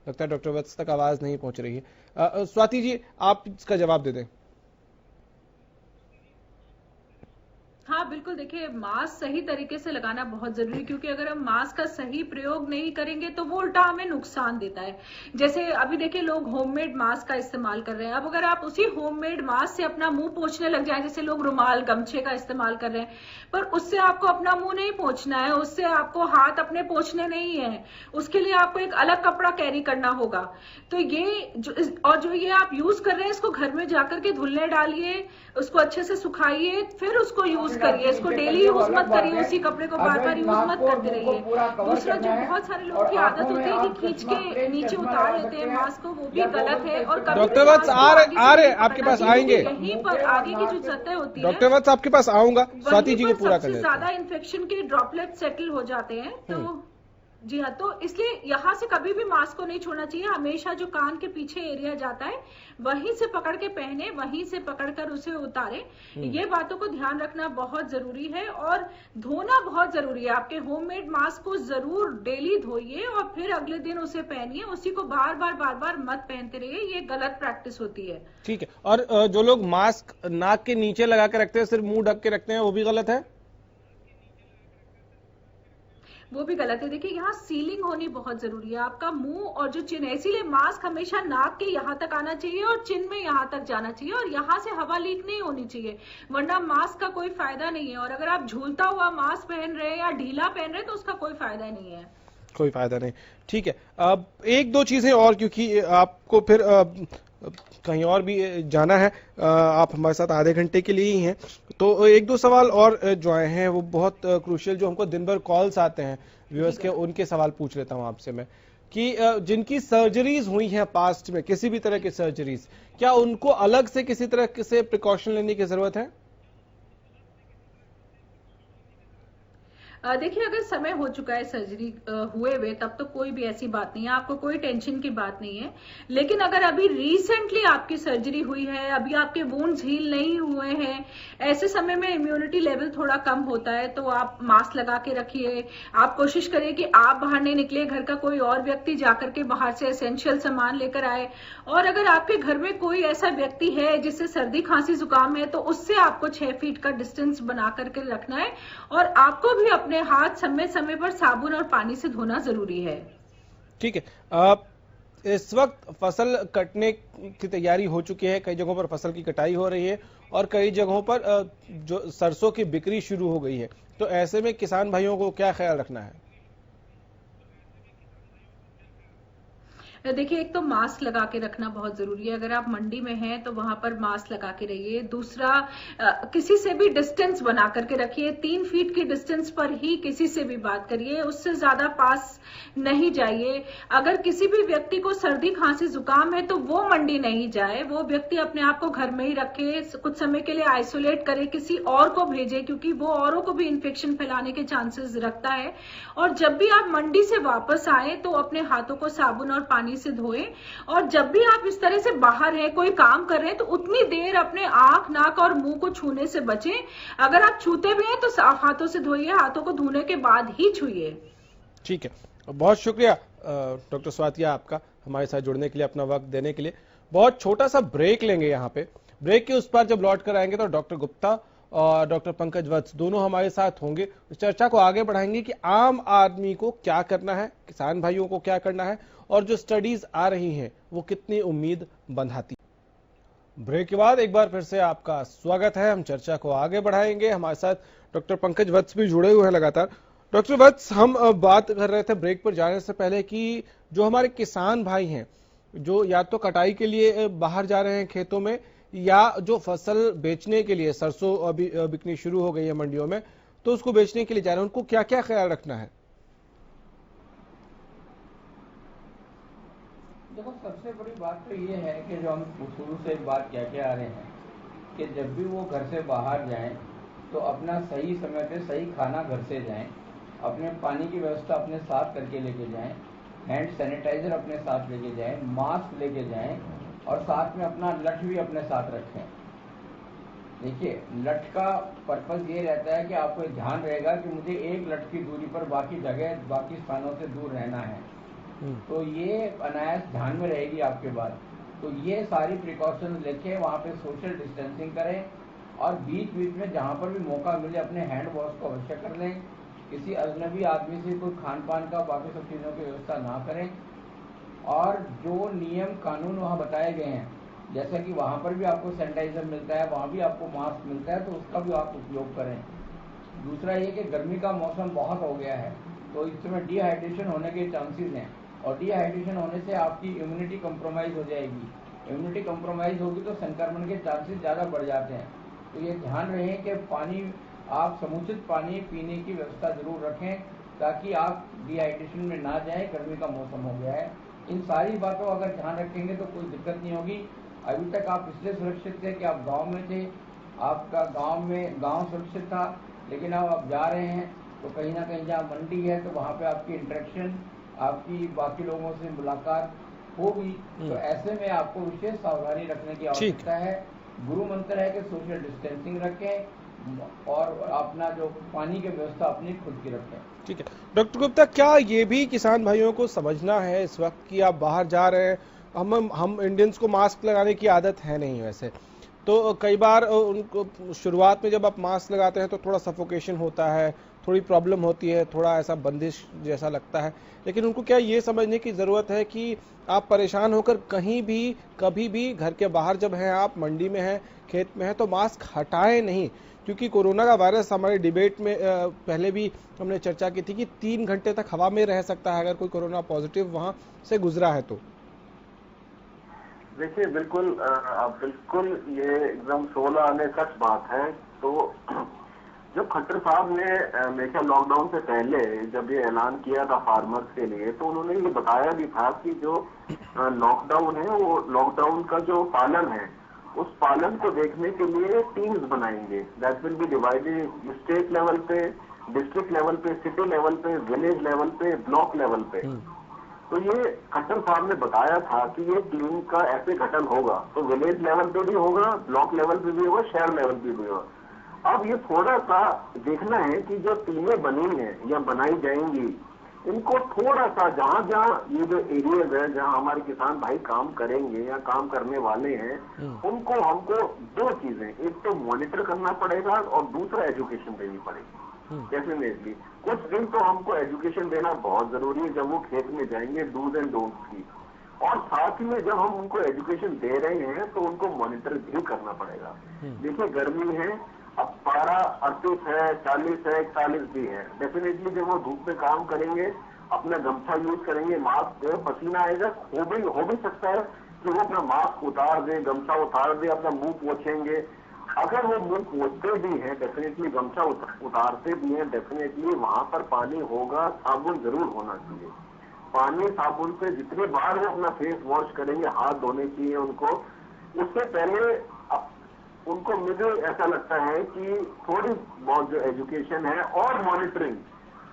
लगता है डॉक्टर वत्स तक आवाज नहीं पहुंच रही है। स्वाति जी, आप इसका जवाब दे दें। हाँ बिल्कुल, देखिए मास्क सही तरीके से लगाना बहुत जरूरी है, क्योंकि अगर हम मास्क का सही प्रयोग नहीं करेंगे तो वो उल्टा हमें नुकसान देता है। जैसे अभी देखिए लोग होममेड मास्क का इस्तेमाल कर रहे हैं। अब अगर आप उसी होममेड मास्क से अपना मुंह पोंछने लग जाए, जैसे लोग रुमाल गमछे का इस्तेमाल कर रहे हैं, पर उससे आपको अपना मुंह नहीं पोंछना है, उससे आपको हाथ अपने पोंछने नहीं है, उसके लिए आपको एक अलग कपड़ा कैरी करना होगा। तो ये जो ये आप यूज कर रहे हैं इसको घर में जाकर के धुलने डालिए, उसको अच्छे से सुखाइए, फिर उसको यूज करिए। इसको डेली यूज मत करिए, उसी कपड़े को बार बार यूज मत करते रहिए। दूसरा, जो बहुत सारे लोगों की आदत होती है कि खींच के नीचे उतार लेते हैं मास्क को, वो भी गलत है। और डॉक्टर वत्स आ रहे आपके पास आएंगे, यहीं पर आगे की जो सतह होती है, डॉक्टर वत्स आपके पास आऊंगा, स्वाति जी को पूरा कर लेते हैं। ज्यादा इन्फेक्शन के ड्रॉपलेट सेटल हो जाते हैं। तो जी हाँ, तो इसलिए यहाँ से कभी भी मास्क को नहीं छोड़ना चाहिए। हमेशा जो कान के पीछे एरिया जाता है वहीं से पकड़ के पहने, वहीं से पकड़कर उसे उतारे। ये बातों को ध्यान रखना बहुत जरूरी है और धोना बहुत जरूरी है। आपके होममेड मास्क को जरूर डेली धोइए और फिर अगले दिन उसे पहनिए, उसी को बार बार मत पहनते रहिए, ये गलत प्रैक्टिस होती है। ठीक है, और जो लोग मास्क नाक के नीचे लगा के रखते हैं, सिर्फ मुंह ढक के रखते हैं, वो भी गलत है? वो भी गलत है। देखिए यहाँ सीलिंग होनी बहुत जरूरी है, आपका मुंह और जो चिन है, इसीलिए मास्क हमेशा नाक के यहाँ तक आना चाहिए और चिन में यहाँ तक जाना चाहिए और यहाँ से हवा लीक नहीं होनी चाहिए, वरना मास्क का कोई फायदा नहीं है। और अगर आप झूलता हुआ मास्क पहन रहे हैं या ढीला पहन रहे हैं तो उसका कोई फायदा नहीं है। कोई फायदा नहीं। ठीक है, अब एक दो चीजें और, क्योंकि आपको फिर कहीं और भी जाना है, आप हमारे साथ आधे घंटे के लिए ही हैं, तो एक दो सवाल और जो आए हैं वो बहुत क्रूशियल, जो हमको दिन भर कॉल्स आते हैं व्यूअर्स के, उनके सवाल पूछ लेता हूं आपसे मैं कि जिनकी सर्जरीज हुई हैं पास्ट में, किसी भी तरह की सर्जरीज, क्या उनको अलग से किसी तरह से प्रिकॉशन लेने की जरूरत है? देखिए अगर समय हो चुका है सर्जरी हुए हुए, तब तो कोई भी ऐसी बात नहीं है, आपको कोई टेंशन की बात नहीं है। लेकिन अगर अभी रिसेंटली आपकी सर्जरी हुई है, अभी आपके वुंड्स हील नहीं हुए हैं, ऐसे समय में इम्यूनिटी लेवल थोड़ा कम होता है, तो आप मास्क लगा के रखिए। आप कोशिश करिए कि आप बाहर नहीं निकले, घर का कोई और व्यक्ति जाकर के बाहर से एसेंशियल सामान लेकर आए। और अगर आपके घर में कोई ऐसा व्यक्ति है जिससे सर्दी खांसी जुकाम है, तो उससे आपको 6 फीट का डिस्टेंस बना करके रखना है और आपको भी अपने हाथ समय समय पर साबुन और पानी से धोना जरूरी है। ठीक है, इस वक्त फसल कटने की तैयारी हो चुकी है, कई जगहों पर फसल की कटाई हो रही है और कई जगहों पर जो सरसों की बिक्री शुरू हो गई है, तो ऐसे में किसान भाइयों को क्या ख्याल रखना है? देखिए एक तो मास्क लगा के रखना बहुत जरूरी है, अगर आप मंडी में हैं तो वहां पर मास्क लगा के रहिए। दूसरा, किसी से भी डिस्टेंस बना करके रखिए, 3 फीट की डिस्टेंस पर ही किसी से भी बात करिए, उससे ज्यादा पास नहीं जाइए। अगर किसी भी व्यक्ति को सर्दी खांसी जुकाम है तो वो मंडी नहीं जाए, वो व्यक्ति अपने आप को घर में ही रखे, कुछ समय के लिए आइसोलेट करे, किसी और को भेजे, क्योंकि वो औरों को भी इन्फेक्शन फैलाने के चांसेस रखता है। और जब भी आप मंडी से वापस आए तो अपने हाथों को साबुन और पानी से धोएं। और जब भी आप इस तरह से बाहर हैं, कोई काम कर रहे हैं, तो उतनी देर अपने आंख, नाक और मुंह को छूने से बचें। अगर आप छूते भी हैं तो साफ हाथों से धोइए, हाथों को धोने के बाद ही छूइए। ठीक है, बहुत शुक्रिया डॉक्टर स्वातिया आपका हमारे साथ जुड़ने के लिए, अपना वक्त देने के लिए। बहुत छोटा सा ब्रेक लेंगे यहाँ पे। ब्रेक के उस पर जब लौट कर आएंगे तो डॉक्टर गुप्ता और डॉक्टर पंकज वत्स दोनों हमारे साथ होंगे। इस चर्चा को आगे बढ़ाएंगे कि आम आदमी को क्या करना है, किसान भाइयों को क्या करना है और जो स्टडीज आ रही हैं वो कितनी उम्मीद बंधाती। ब्रेक के बाद एक बार फिर से आपका स्वागत है। हम चर्चा को आगे बढ़ाएंगे। हमारे साथ डॉक्टर पंकज वत्स भी जुड़े हुए हैं लगातार। डॉक्टर वत्स, हम बात कर रहे थे ब्रेक पर जाने से पहले कि जो हमारे किसान भाई हैं जो या तो कटाई के लिए बाहर जा रहे हैं खेतों में या जो फसल बेचने के लिए, सरसों अभी बिकनी शुरू हो गई है मंडियों में, तो उसको बेचने के लिए जा रहे हैं, उनको क्या क्या ख्याल रखना है? देखो, सबसे बड़ी बात तो ये है कि जो हम शुरू से एक बात कहते आ रहे हैं कि जब भी वो घर से बाहर जाएं तो अपना सही समय पे सही खाना घर से जाएं, अपने पानी की व्यवस्था अपने साथ करके लेके जाएं, हैंड सैनिटाइजर अपने साथ लेके जाएं, मास्क लेके जाएं और साथ में अपना लठ भी अपने साथ रखें। देखिए, लठ का पर्पज ये रहता है कि आपको ध्यान रहेगा कि मुझे एक लठ की दूरी पर बाकी स्थानों से दूर रहना है, तो ये अनायास ध्यान में रहेगी आपके बात। तो ये सारी प्रिकॉशन लेके वहाँ पे सोशल डिस्टेंसिंग करें और बीच बीच में जहाँ पर भी मौका मिले अपने हैंड वॉश को अवश्य कर लें। किसी अजनबी आदमी से कोई खान पान का बाकी सब चीज़ों की व्यवस्था ना करें और जो नियम कानून वहाँ बताए गए हैं, जैसा कि वहाँ पर भी आपको सैनिटाइजर मिलता है, वहाँ भी आपको मास्क मिलता है, तो उसका भी आप उपयोग करें। दूसरा ये कि गर्मी का मौसम बहुत हो गया है तो इस समय डिहाइड्रेशन होने के चांसेस हैं और डिहाइड्रेशन होने से आपकी इम्यूनिटी कंप्रोमाइज हो जाएगी। इम्यूनिटी कंप्रोमाइज होगी तो संक्रमण के चांसेस ज़्यादा बढ़ जाते हैं। तो ये ध्यान रहे कि पानी, आप समुचित पानी पीने की व्यवस्था जरूर रखें ताकि आप डिहाइड्रेशन में ना जाएं। गर्मी का मौसम हो गया है, इन सारी बातों का अगर ध्यान रखेंगे तो कोई दिक्कत नहीं होगी। अभी तक आप इसलिए सुरक्षित थे कि आप गांव में थे, आपका गांव सुरक्षित था, लेकिन अब आप जा रहे हैं तो कहीं ना कहीं जहाँ मंडी है तो वहाँ पे आपकी इंटरेक्शन, आपकी बाकी लोगों से मुलाकात होगी, तो ऐसे में आपको विशेष सावधानी रखने की आवश्यकता है। गुरु मंत्र है कि सोशल डिस्टेंसिंग रखें और अपना जो पानी की व्यवस्था अपनी खुद की रखें। ठीक है डॉक्टर गुप्ता, क्या ये भी किसान भाइयों को समझना है इस वक्त कि आप बाहर जा रहे हैं? हम इंडियंस को मास्क लगाने की आदत है नहीं वैसे, तो कई बार उनको शुरुआत में जब आप मास्क लगाते हैं तो थोड़ा सफोकेशन होता है, थोड़ी प्रॉब्लम होती है, थोड़ा ऐसा बंदिश जैसा लगता है, लेकिन उनको क्या ये समझने की ज़रूरत है कि आप परेशान होकर कहीं भी कभी भी घर के बाहर जब हैं, आप मंडी में हैं, खेत में हैं, तो मास्क हटाएं नहीं, क्योंकि कोरोना का वायरस हमारे डिबेट में पहले भी हमने चर्चा की थी कि 3 घंटे तक हवा में रह सकता है अगर कोई कोरोना पॉजिटिव वहां से गुजरा है तो। देखिए, बिल्कुल ये एकदम 16 आने सच बात है। तो जब खट्टर साहब ने मेरे ख्याल लॉकडाउन से पहले जब ये ऐलान किया था फार्मर्स के लिए, तो उन्होंने ये बताया भी था कि जो लॉकडाउन है वो लॉकडाउन का जो पालन है उस पालन को देखने के लिए टीम्स बनाएंगे। That will be divided state level पे, डिस्ट्रिक्ट लेवल पे, सिटी लेवल पे, विलेज लेवल पे, ब्लॉक लेवल पे। तो ये खट्टर साहब ने बताया था कि ये टीम का ऐसे गठन होगा, तो विलेज लेवल पे भी होगा, ब्लॉक लेवल पे भी होगा, शहर लेवल पे भी होगा। अब ये थोड़ा सा देखना है कि जो टीमें बनी हैं या बनाई जाएंगी, इनको थोड़ा सा जहां जहां ये जो एरियाज है जहां हमारे किसान भाई काम करेंगे या काम करने वाले हैं, उनको हमको 2 चीजें, एक तो मॉनिटर करना पड़ेगा और दूसरा एजुकेशन देनी पड़ेगी। डेफिनेटली कुछ दिन तो हमको एजुकेशन देना बहुत जरूरी है जब वो खेत में जाएंगे, डूज एंड डोंट्स की, और साथ ही में जब हम उनको एजुकेशन दे रहे हैं तो उनको मॉनिटर भी करना पड़ेगा। देखिए, गर्मी है, अब पारा 38 है, 40 है, 41 भी है। डेफिनेटली जब वो धूप में काम करेंगे, अपना गमछा यूज करेंगे, मास्क पसीना आएगा, हो भी सकता है कि वो अपना मास्क उतार दे, गमछा उतार दे, अपना मुंह पोछेंगे। अगर वो मुंह पोछते भी हैं, डेफिनेटली गमछा उतारते भी हैं, डेफिनेटली वहां पर पानी होगा, साबुन जरूर होना चाहिए। पानी साबुन से जितने बार वो अपना फेस वॉश करेंगे, हाथ धोने चाहिए उनको। उससे पहले उनको मुझे ऐसा लगता है कि थोड़ी बहुत जो एजुकेशन है और मॉनिटरिंग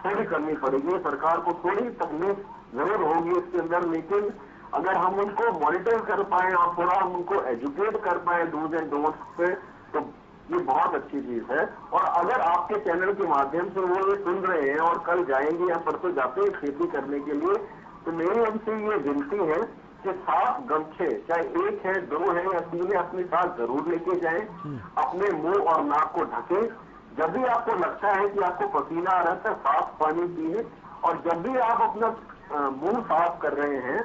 थोड़ी करनी पड़ेगी। सरकार को थोड़ी तकलीफ जरूर होगी इसके अंदर, लेकिन अगर हम उनको मॉनिटर कर पाए और थोड़ा हम उनको एजुकेट कर पाए डूज एंड डोंट्स पे, तो ये बहुत अच्छी चीज है। और अगर आपके चैनल के माध्यम से वो ये सुन रहे हैं और कल जाएंगे या परसों जाते हैं खेती करने के लिए, तो मेरी उनसे ये विनती है कि 7 गमछे, चाहे 1 है 2 है या 3 है, अपने साथ जरूर लेके जाएं। अपने मुंह और नाक को ढकें। जब भी आपको लगता है कि आपको पसीना आ रहा है तो साफ पानी पिए। और जब भी आप अपना मुंह साफ कर रहे हैं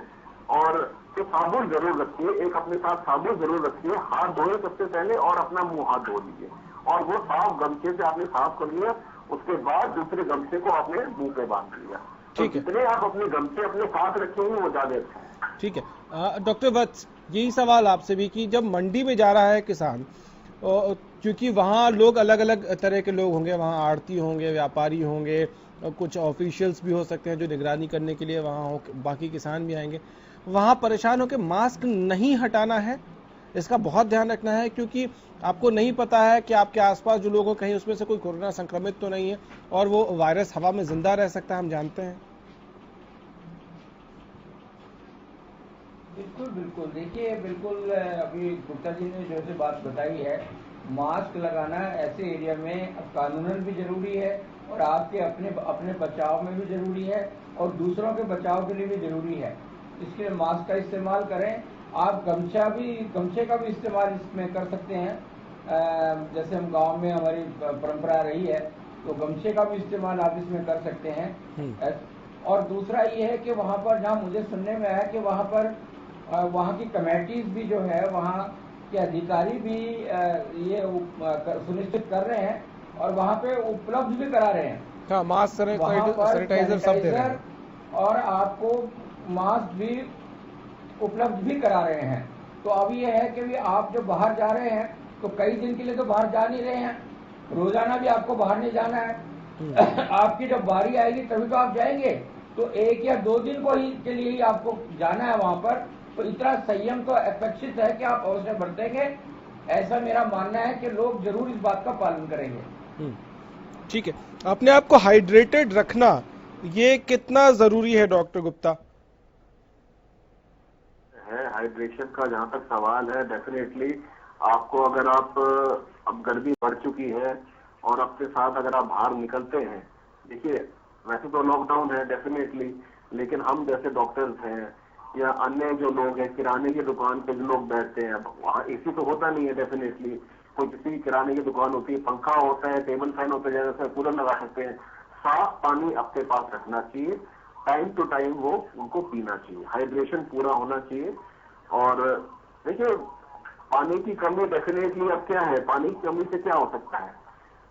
और तो साबुन जरूर रखिए, एक अपने साथ साबुन जरूर रखिए। हाथ धोए सबसे पहले और अपना मुंह हाथ धो लीजिए, और वो साफ गमछे से आपने साफ कर लिया, उसके बाद दूसरे गमछे को आपने मुंह पे बांध लिया। तो जितने आप अपने गमछे अपने साथ रखेंगे वो ज्यादा अच्छा है। ठीक है। डॉक्टर वत्स, यही सवाल आपसे भी कि जब मंडी में जा रहा है किसान, क्योंकि वहाँ लोग अलग अलग तरह के लोग होंगे, वहाँ आड़ती होंगे, व्यापारी होंगे, कुछ ऑफिशियल्स भी हो सकते हैं जो निगरानी करने के लिए वहाँ हो, बाकी किसान भी आएंगे, वहाँ परेशान होकर मास्क नहीं हटाना है, इसका बहुत ध्यान रखना है, क्योंकि आपको नहीं पता है कि आपके आसपास जो लोग हो कहीं उसमें से कोई कोरोना संक्रमित तो नहीं है और वो वायरस हवा में जिंदा रह सकता है, हम जानते हैं। बिल्कुल बिल्कुल, देखिए बिल्कुल अभी गुप्ता जी ने जो से बात बताई है, मास्क लगाना ऐसे एरिया में कानूनन भी जरूरी है और आपके अपने बचाव में भी जरूरी है और दूसरों के बचाव के लिए भी जरूरी है। इसके लिए मास्क का इस्तेमाल करें। आप गमछे का भी इस्तेमाल इसमें कर सकते हैं, जैसे हम गांव में हमारी परंपरा रही है, तो गमछे का भी इस्तेमाल आप इसमें कर सकते हैं। और दूसरा ये है कि वहाँ पर जहाँ मुझे सुनने में आया कि वहाँ पर वहाँ की कमेटीज भी जो है, वहाँ के अधिकारी भी ये सुनिश्चित कर रहे हैं और वहाँ पे उपलब्ध भी करा रहे हैं। हाँ, मास्क, सैनिटाइजर सब दे रहे हैं और आपको मास्क भी उपलब्ध भी करा रहे हैं। तो अब ये है कि भी आप जो बाहर जा रहे हैं तो कई दिन के लिए तो बाहर जा नहीं रहे हैं, रोजाना भी आपको बाहर नहीं जाना है। आपकी जब बारी आएगी तभी तो आप जाएंगे, तो 1 या 2 दिन के लिए ही आपको जाना है वहां पर। तो इतना संयम तो अपेक्षित है कि आप अवश्य बरतेंगे, ऐसा मेरा मानना है कि लोग जरूर इस बात का पालन करेंगे। ठीक है। अपने आप को हाइड्रेटेड रखना ये कितना जरूरी है डॉक्टर गुप्ता? हाइड्रेशन का जहाँ तक सवाल है, डेफिनेटली आपको, अगर आप अब गर्मी बढ़ चुकी है और अपने साथ अगर आप बाहर निकलते हैं, देखिए वैसे तो लॉकडाउन है डेफिनेटली, लेकिन हम जैसे डॉक्टर्स हैं या अन्य जो लोग हैं, किराने की दुकान पे जो लोग बैठते हैं, वहाँ एसी तो होता नहीं है डेफिनेटली, कोई किसी किराने की दुकान होती है, पंखा होता है, टेबल फैन होता है, जैसे कूलर लगा सकते हैं। साफ पानी अपने पास रखना चाहिए, टाइम टू टाइम वो उनको पीना चाहिए, हाइड्रेशन पूरा होना चाहिए। और देखिए पानी की कमी डेफिनेटली अब क्या है, पानी की कमी से क्या हो सकता है,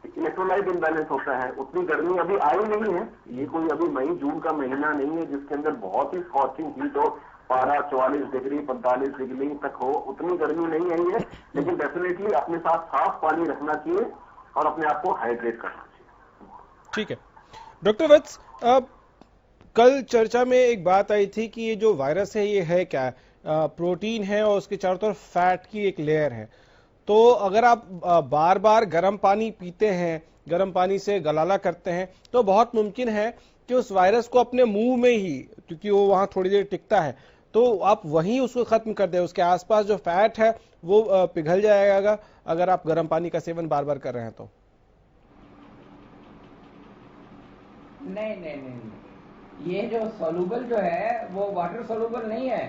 इलेक्ट्रोलाइट इम्बैलेंस होता है। उतनी गर्मी अभी आई नहीं है, ये कोई अभी मई जून का महीना नहीं है जिसके अंदर बहुत ही स्कॉचिंग हीट हो, पारा 44 डिग्री 45 डिग्री तक हो, उतनी गर्मी नहीं आई है। लेकिन डेफिनेटली अपने साथ साफ पानी रखना चाहिए और अपने आप को हाइड्रेट करना चाहिए। ठीक है। डॉक्टर वत्स, कल चर्चा में एक बात आई थी कि ये जो वायरस है ये है क्या, प्रोटीन है और उसके चारों तरफ फैट की एक लेयर है। तो अगर आप बार बार गर्म पानी पीते हैं, गर्म पानी से गलाला करते हैं, तो बहुत मुमकिन है कि उस वायरस को अपने मुंह में ही, क्योंकि वो वहां थोड़ी देर टिकता है, तो आप वहीं उसको खत्म कर दें। उसके आसपास जो फैट है वो पिघल जाएगा अगर आप गर्म पानी का सेवन बार बार कर रहे हैं तो। नहीं, ये जो सोलूबल जो है वो वाटर सोलूबल नहीं है।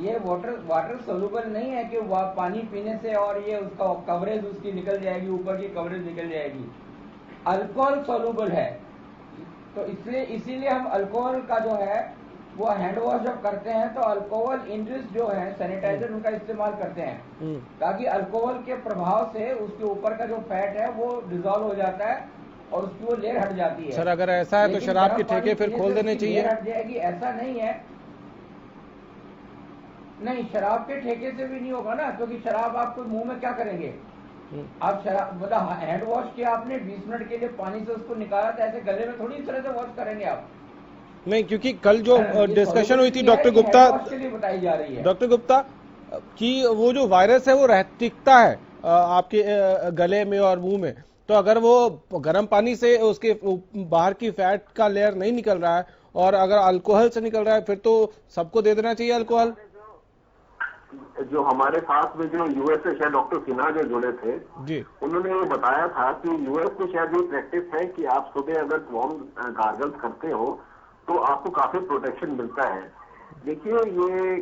ये वाटर सोलूबल नहीं है कि वह पानी पीने से और ये उसका कवरेज उसकी निकल जाएगी, ऊपर की कवरेज निकल जाएगी। अल्कोहल सोलूबल है, तो इसीलिए हम अल्कोहल का जो है वो हैंड वॉश जब करते हैं तो अल्कोहल इंड्यूस जो है सैनिटाइजर उनका इस्तेमाल करते हैं, ताकि अल्कोहल के प्रभाव से उसके ऊपर का जो फैट है वो डिजोल्व हो जाता है और उसकी वो लेयर हट जाती है। सर अगर ऐसा है तो शराब के ठेके फिर खोल देने चाहिए। हट जाएगी ऐसा नहीं है, नहीं शराब के ठेके से भी नहीं होगा ना, क्योंकि शराब आप मुंह में क्या करेंगे, आप शराब मतलब हैंड वॉश किया आपने 20 मिनट के लिए पानी से उसको निकाला, तो ऐसे गले में थोड़ी इस तरह से वॉश करेंगे आप। नहीं, क्योंकि कल जो डिस्कशन हुई थी डॉक्टर गुप्ता, बताई जा रही है डॉक्टर गुप्ता कि वो जो वायरस है वो टिकता है आपके गले में और मुंह में, तो अगर वो गर्म पानी से उसके बाहर की फैट का लेयर नहीं निकल रहा है और अगर अल्कोहल से निकल रहा है फिर तो सबको दे देना चाहिए अल्कोहल। जो हमारे साथ में जो यूएस से शायद डॉक्टर सिन्हा जो जुड़े थे जी, उन्होंने ये बताया था कि यूएस में शायद ये प्रैक्टिस है कि आप सुबह अगर वार्म गार्गल्स करते हो तो आपको काफी प्रोटेक्शन मिलता है। देखिए ये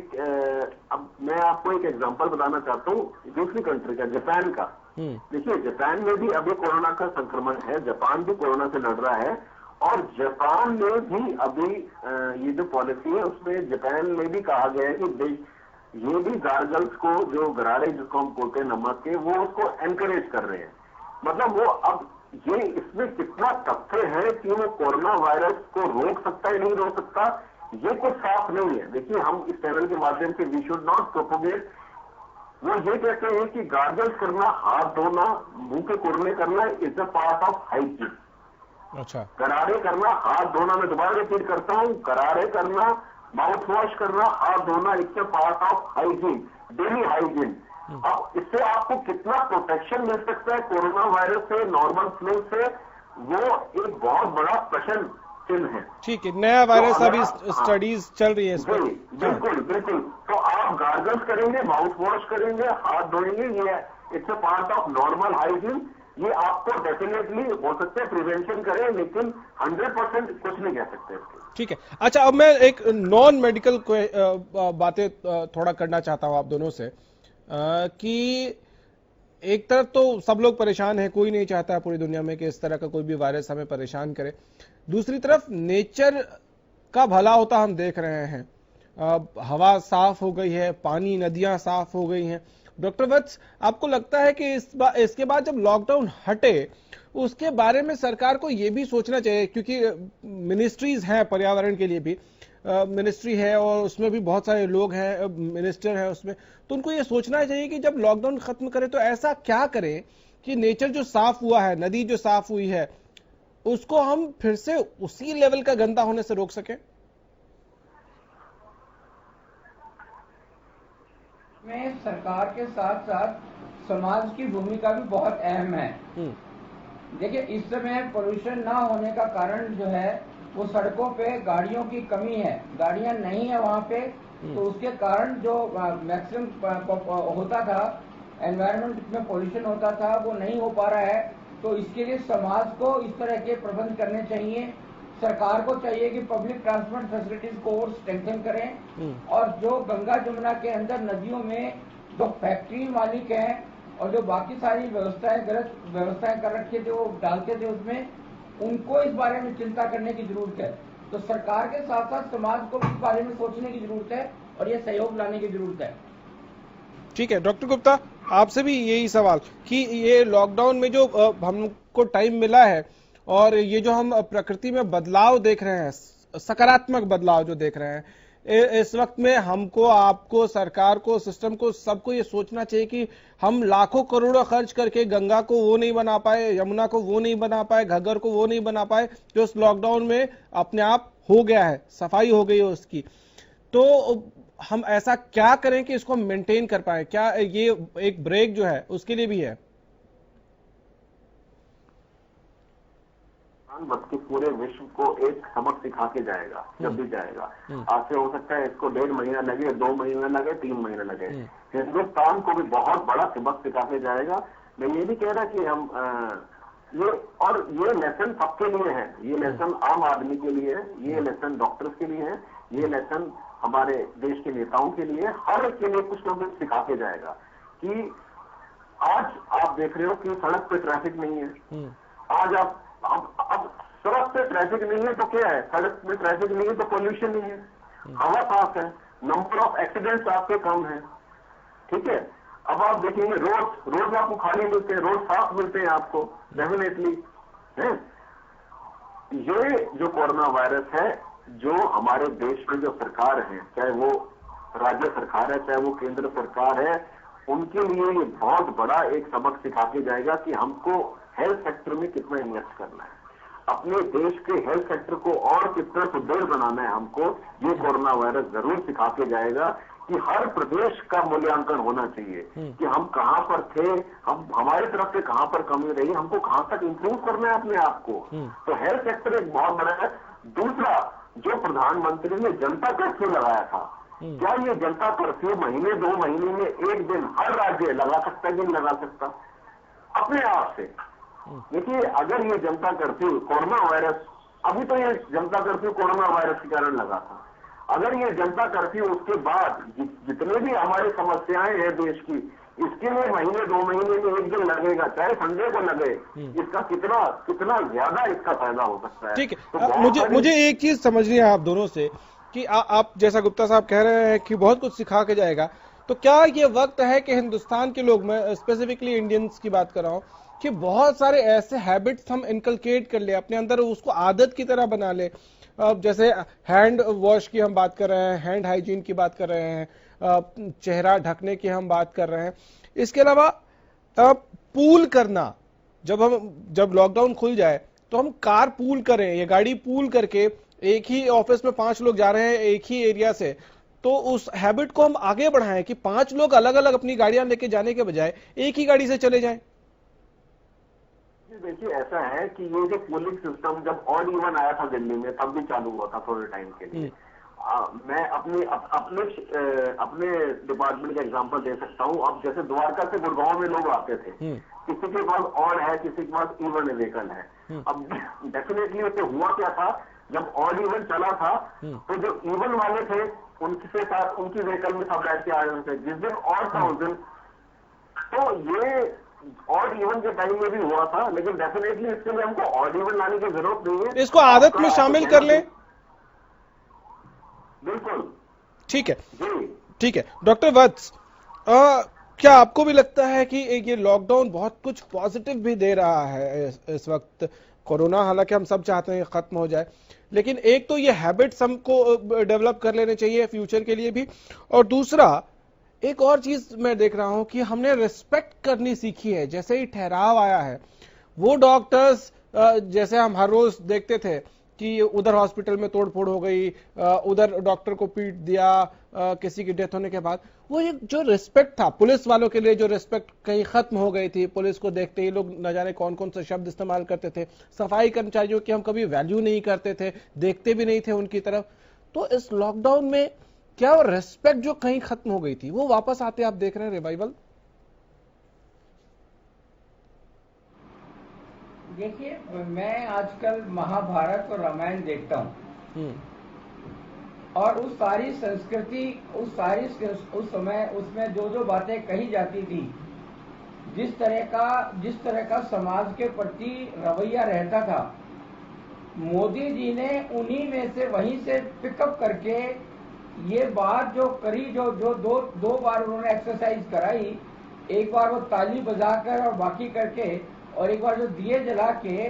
अब मैं आपको एक एग्जांपल बताना चाहता हूँ दूसरी कंट्री का, जापान का। देखिए जापान में भी अभी कोरोना का संक्रमण है, जापान भी कोरोना से लड़ रहा है और जापान में भी अभी ये जो पॉलिसी है उसमें जापान में भी कहा गया है कि ये भी गार्गल्स को, जो गरारे जिसको हम बोलते हैं नमक के, वो उसको एनकरेज कर रहे हैं। मतलब वो अब ये इसमें कितना तथ्य है कि वो कोरोना वायरस को रोक सकता है नहीं रोक सकता, ये कुछ साफ नहीं है। देखिए हम इस चैनल के माध्यम से वी शुड नॉट प्रोपोगेट। वो ये कहते हैं कि गार्गल्स करना, हाथ धोना, मुंह के कुरने करना is a part of hygiene. अच्छा, गरारे करना, हाथ धोना, मैं दोबारा रिपीट करता हूं, गरारे करना, माउथ वॉश करना, हाथ धोना it's a part of hygiene, daily hygiene. अब इससे आपको कितना प्रोटेक्शन मिल सकता है कोरोना वायरस से, नॉर्मल फ्लू से, वो एक बहुत बड़ा प्रश्न चिन्ह है। ठीक है, नया वायरस तो अभी स्टडीज चल रही है इस पर। बिल्कुल बिल्कुल। तो आप गार्गल्स करेंगे, माउथ वॉश करेंगे, हाथ धोएंगे, ये it's a part of normal hygiene. ये आपको डेफिनेटली हो सकता है प्रिवेंशन करें, लेकिन 100% कुछ नहीं कह सकते इसके। ठीक है, अच्छा अब मैं एक नॉन मेडिकल बातें थोड़ा करना चाहता हूं आप दोनों से कि एक तरफ तो सब लोग परेशान हैं, कोई नहीं चाहता पूरी दुनिया में कि इस तरह का कोई भी वायरस हमें परेशान करे। दूसरी तरफ नेचर का भला होता हम देख रहे हैं, हवा साफ हो गई है, पानी, नदियां साफ हो गई हैं। डॉक्टर वत्स, आपको लगता है कि इसके बाद जब लॉकडाउन हटे उसके बारे में सरकार को यह भी सोचना चाहिए, क्योंकि मिनिस्ट्रीज हैं, पर्यावरण के लिए भी मिनिस्ट्री है और उसमें भी बहुत सारे लोग हैं, मिनिस्टर हैं उसमें, तो उनको ये सोचना चाहिए कि जब लॉकडाउन खत्म करें तो ऐसा क्या करें कि नेचर जो साफ हुआ है, नदी जो साफ हुई है, उसको हम फिर से उसी लेवल का गंदा होने से रोक सकें। में सरकार के साथ साथ समाज की भूमिका भी बहुत अहम है। देखिए इस समय पोल्यूशन ना होने का कारण जो है वो सड़कों पे गाड़ियों की कमी है, गाड़ियां नहीं है वहाँ पे, तो उसके कारण जो मैक्सिमम होता था, एनवायरनमेंट में पोल्यूशन होता था, वो नहीं हो पा रहा है। तो इसके लिए समाज को इस तरह के प्रबंध करने चाहिए। सरकार को चाहिए कि पब्लिक ट्रांसपोर्ट फैसिलिटीज को और स्ट्रेंथन करें और जो गंगा जमुना के अंदर नदियों में जो फैक्ट्री मालिक हैं और जो बाकी सारी व्यवस्थाएं गलत व्यवस्थाएं कर रखे थे, वो डालते थे उसमें, उनको इस बारे में चिंता करने की जरूरत है। तो सरकार के साथ साथ समाज को इस बारे में सोचने की जरूरत है और ये सहयोग लाने की जरूरत है। ठीक है डॉक्टर गुप्ता, आपसे भी यही सवाल कि ये लॉकडाउन में जो हमको टाइम मिला है और ये जो हम प्रकृति में बदलाव देख रहे हैं, सकारात्मक बदलाव जो देख रहे हैं, इस वक्त में हमको, आपको, सरकार को, सिस्टम को, सबको ये सोचना चाहिए कि हम लाखों करोड़ों खर्च करके गंगा को वो नहीं बना पाए, यमुना को वो नहीं बना पाए, घग्गर को वो नहीं बना पाए जो इस लॉकडाउन में अपने आप हो गया है, सफाई हो गई है उसकी। तो हम ऐसा क्या करें कि इसको मेंटेन कर पाए? क्या ये एक ब्रेक जो है उसके लिए भी है? बल्कि पूरे विश्व को एक सबक सिखा के जाएगा जब भी जाएगा। आज से हो सकता है इसको 1.5 महीना लगे, 2 महीना लगे, 3 महीना लगे, हिंदुस्तान को भी बहुत बड़ा सबक सिखा के जाएगा। मैं ये नहीं कह रहा कि हम ये लेसन सबके लिए है, ये लेसन आम आदमी के लिए है, ये लेसन डॉक्टर्स के लिए है, ये लेसन हमारे देश के नेताओं के लिए, हर एक के लिए कुछ ना कुछ सिखा के जाएगा कि आज आप देख रहे हो कि सड़क पे ट्रैफिक नहीं है। आज आप अब सड़क पे ट्रैफिक नहीं है तो क्या है? सड़क पे ट्रैफिक नहीं है तो पोल्यूशन नहीं है, हवा साफ है, नंबर ऑफ एक्सीडेंट्स आपके कम है। ठीक है, अब आप देखेंगे रोड आपको खाली मिलते हैं, रोड साफ मिलते हैं आपको, डेफिनेटली है। ये जो कोरोना वायरस है, जो हमारे देश में जो सरकार है, चाहे वो राज्य सरकार है, चाहे वो केंद्र सरकार है, उनके लिए ये बहुत बड़ा एक सबक सिखा के जाएगा कि हमको हेल्थ सेक्टर में कितना इन्वेस्ट करना है, अपने देश के हेल्थ सेक्टर को और कितना सुदृढ़ बनाना है हमको। ये कोरोना वायरस जरूर सिखा के जाएगा कि हर प्रदेश का मूल्यांकन होना चाहिए कि हम कहां पर थे, हम हमारी तरफ से कहां पर कमी रही, हमको कहां तक इंप्रूव करना है अपने आप को। तो हेल्थ सेक्टर एक बहुत बड़ा है। दूसरा, जो प्रधानमंत्री ने जनता कर्फ्यू लगाया था, क्या ये जनता कर्फ्यू महीने 2 महीने में एक दिन हर राज्य लगा सकता है कि नहीं लगा सकता अपने आप से? देखिए, अगर ये जनता कर्फ्यू कोरोना वायरस, अभी तो ये जनता कर्फ्यू कोरोना वायरस के कारण लगा था, अगर ये जनता कर्फ्यू उसके बाद जितने भी हमारी समस्याएं हैं देश की, इसके लिए महीने 2 महीने में एक दिन लगेगा, चाहे संडे को लगे, इसका कितना ज्यादा इसका फायदा हो सकता है। ठीक है, तो मुझे एक चीज समझनी है आप दोनों से कि आप जैसा गुप्ता साहब कह रहे हैं कि बहुत कुछ सिखा के जाएगा, तो क्या ये वक्त है कि हिंदुस्तान के लोग, मैं स्पेसिफिकली इंडियंस की बात कर रहा हूं, कि बहुत सारे ऐसे हैबिट्स हम इनकलकेट कर ले अपने अंदर, उसको आदत की तरह बना ले। जैसे हैंड वॉश की हम बात कर रहे हैं, हैंड हाइजीन की बात कर रहे हैं, चेहरा ढकने की हम बात कर रहे हैं। इसके अलावा पूल करना, जब लॉकडाउन खुल जाए तो हम कार पूल करें, ये गाड़ी पूल करके एक ही ऑफिस में 5 लोग जा रहे हैं एक ही एरिया से, तो उस हैबिट को हम आगे बढ़ाएं कि 5 लोग अलग अलग अपनी गाड़ियां लेके जाने के बजाय एक ही गाड़ी से चले जाएं। देखिए, ऐसा है कि ये जो पूलिंग सिस्टम जब ऑड इवन आया था दिल्ली में, तब भी चालू हुआ था थोड़े टाइम के लिए। मैं अपने डिपार्टमेंट का एग्जांपल दे सकता हूँ। अब जैसे द्वारका से गुड़गांव में लोग आते थे, किसी के पास ऑड है, किसी के पास इवन व्हीकल है। अब डेफिनेटली उसे हुआ क्या था, जब ऑड इवन चला था तो जो इवन वाले थे उनके साथ उनकी व्हीकल में सब बैठ के आ रहे थे। जिस दिन ऑड था उस दिन, तो ये ऑड इवन के टाइम में भी हुआ था, लेकिन डेफिनेटली इसके लिए हमको ऑड इवन लाने की जरूरत नहीं है, इसको आदत में शामिल कर लें। बिल्कुल ठीक है, ठीक है। डॉक्टर वत्स, क्या आपको भी लगता है कि ये लॉकडाउन बहुत कुछ पॉजिटिव भी दे रहा है इस वक्त? कोरोना हालांकि हम सब चाहते हैं खत्म हो जाए, लेकिन एक तो ये हैबिट्स हमको डेवलप कर लेने चाहिए फ्यूचर के लिए भी, और दूसरा एक और चीज मैं देख रहा हूं कि हमने रिस्पेक्ट करनी सीखी है। जैसे ही ठहराव आया है, वो डॉक्टर्स जैसे हम हर रोज देखते थे कि उधर हॉस्पिटल में तोड़फोड़ हो गई, उधर डॉक्टर को पीट दिया किसी की डेथ होने के बाद, वो एक जो रिस्पेक्ट था पुलिस वालों के लिए, जो रिस्पेक्ट कहीं खत्म हो गई थी। पुलिस को देखते ही लोग न जाने कौन कौन से शब्द इस्तेमाल करते थे। सफाई कर्मचारियों की हम कभी वैल्यू नहीं करते थे, देखते भी नहीं थे उनकी तरफ। तो इस लॉकडाउन में क्या वो रिस्पेक्ट जो कहीं खत्म हो गई थी, वो वापस आते आप देख रहे हैं रिवाइवल? देखिए, मैं आजकल महाभारत और रामायण देखता हूँ, और उस सारी संस्कृति, उस समय उसमें जो बातें कही जाती थी, जिस तरह का समाज के प्रति रवैया रहता था, मोदी जी ने उन्हीं में से वहीं से पिकअप करके ये बात जो करी, जो दो बार उन्होंने एक्सरसाइज कराई, एक बार वो ताली बजाकर और बाकी करके, और एक बार जो दिए जला के,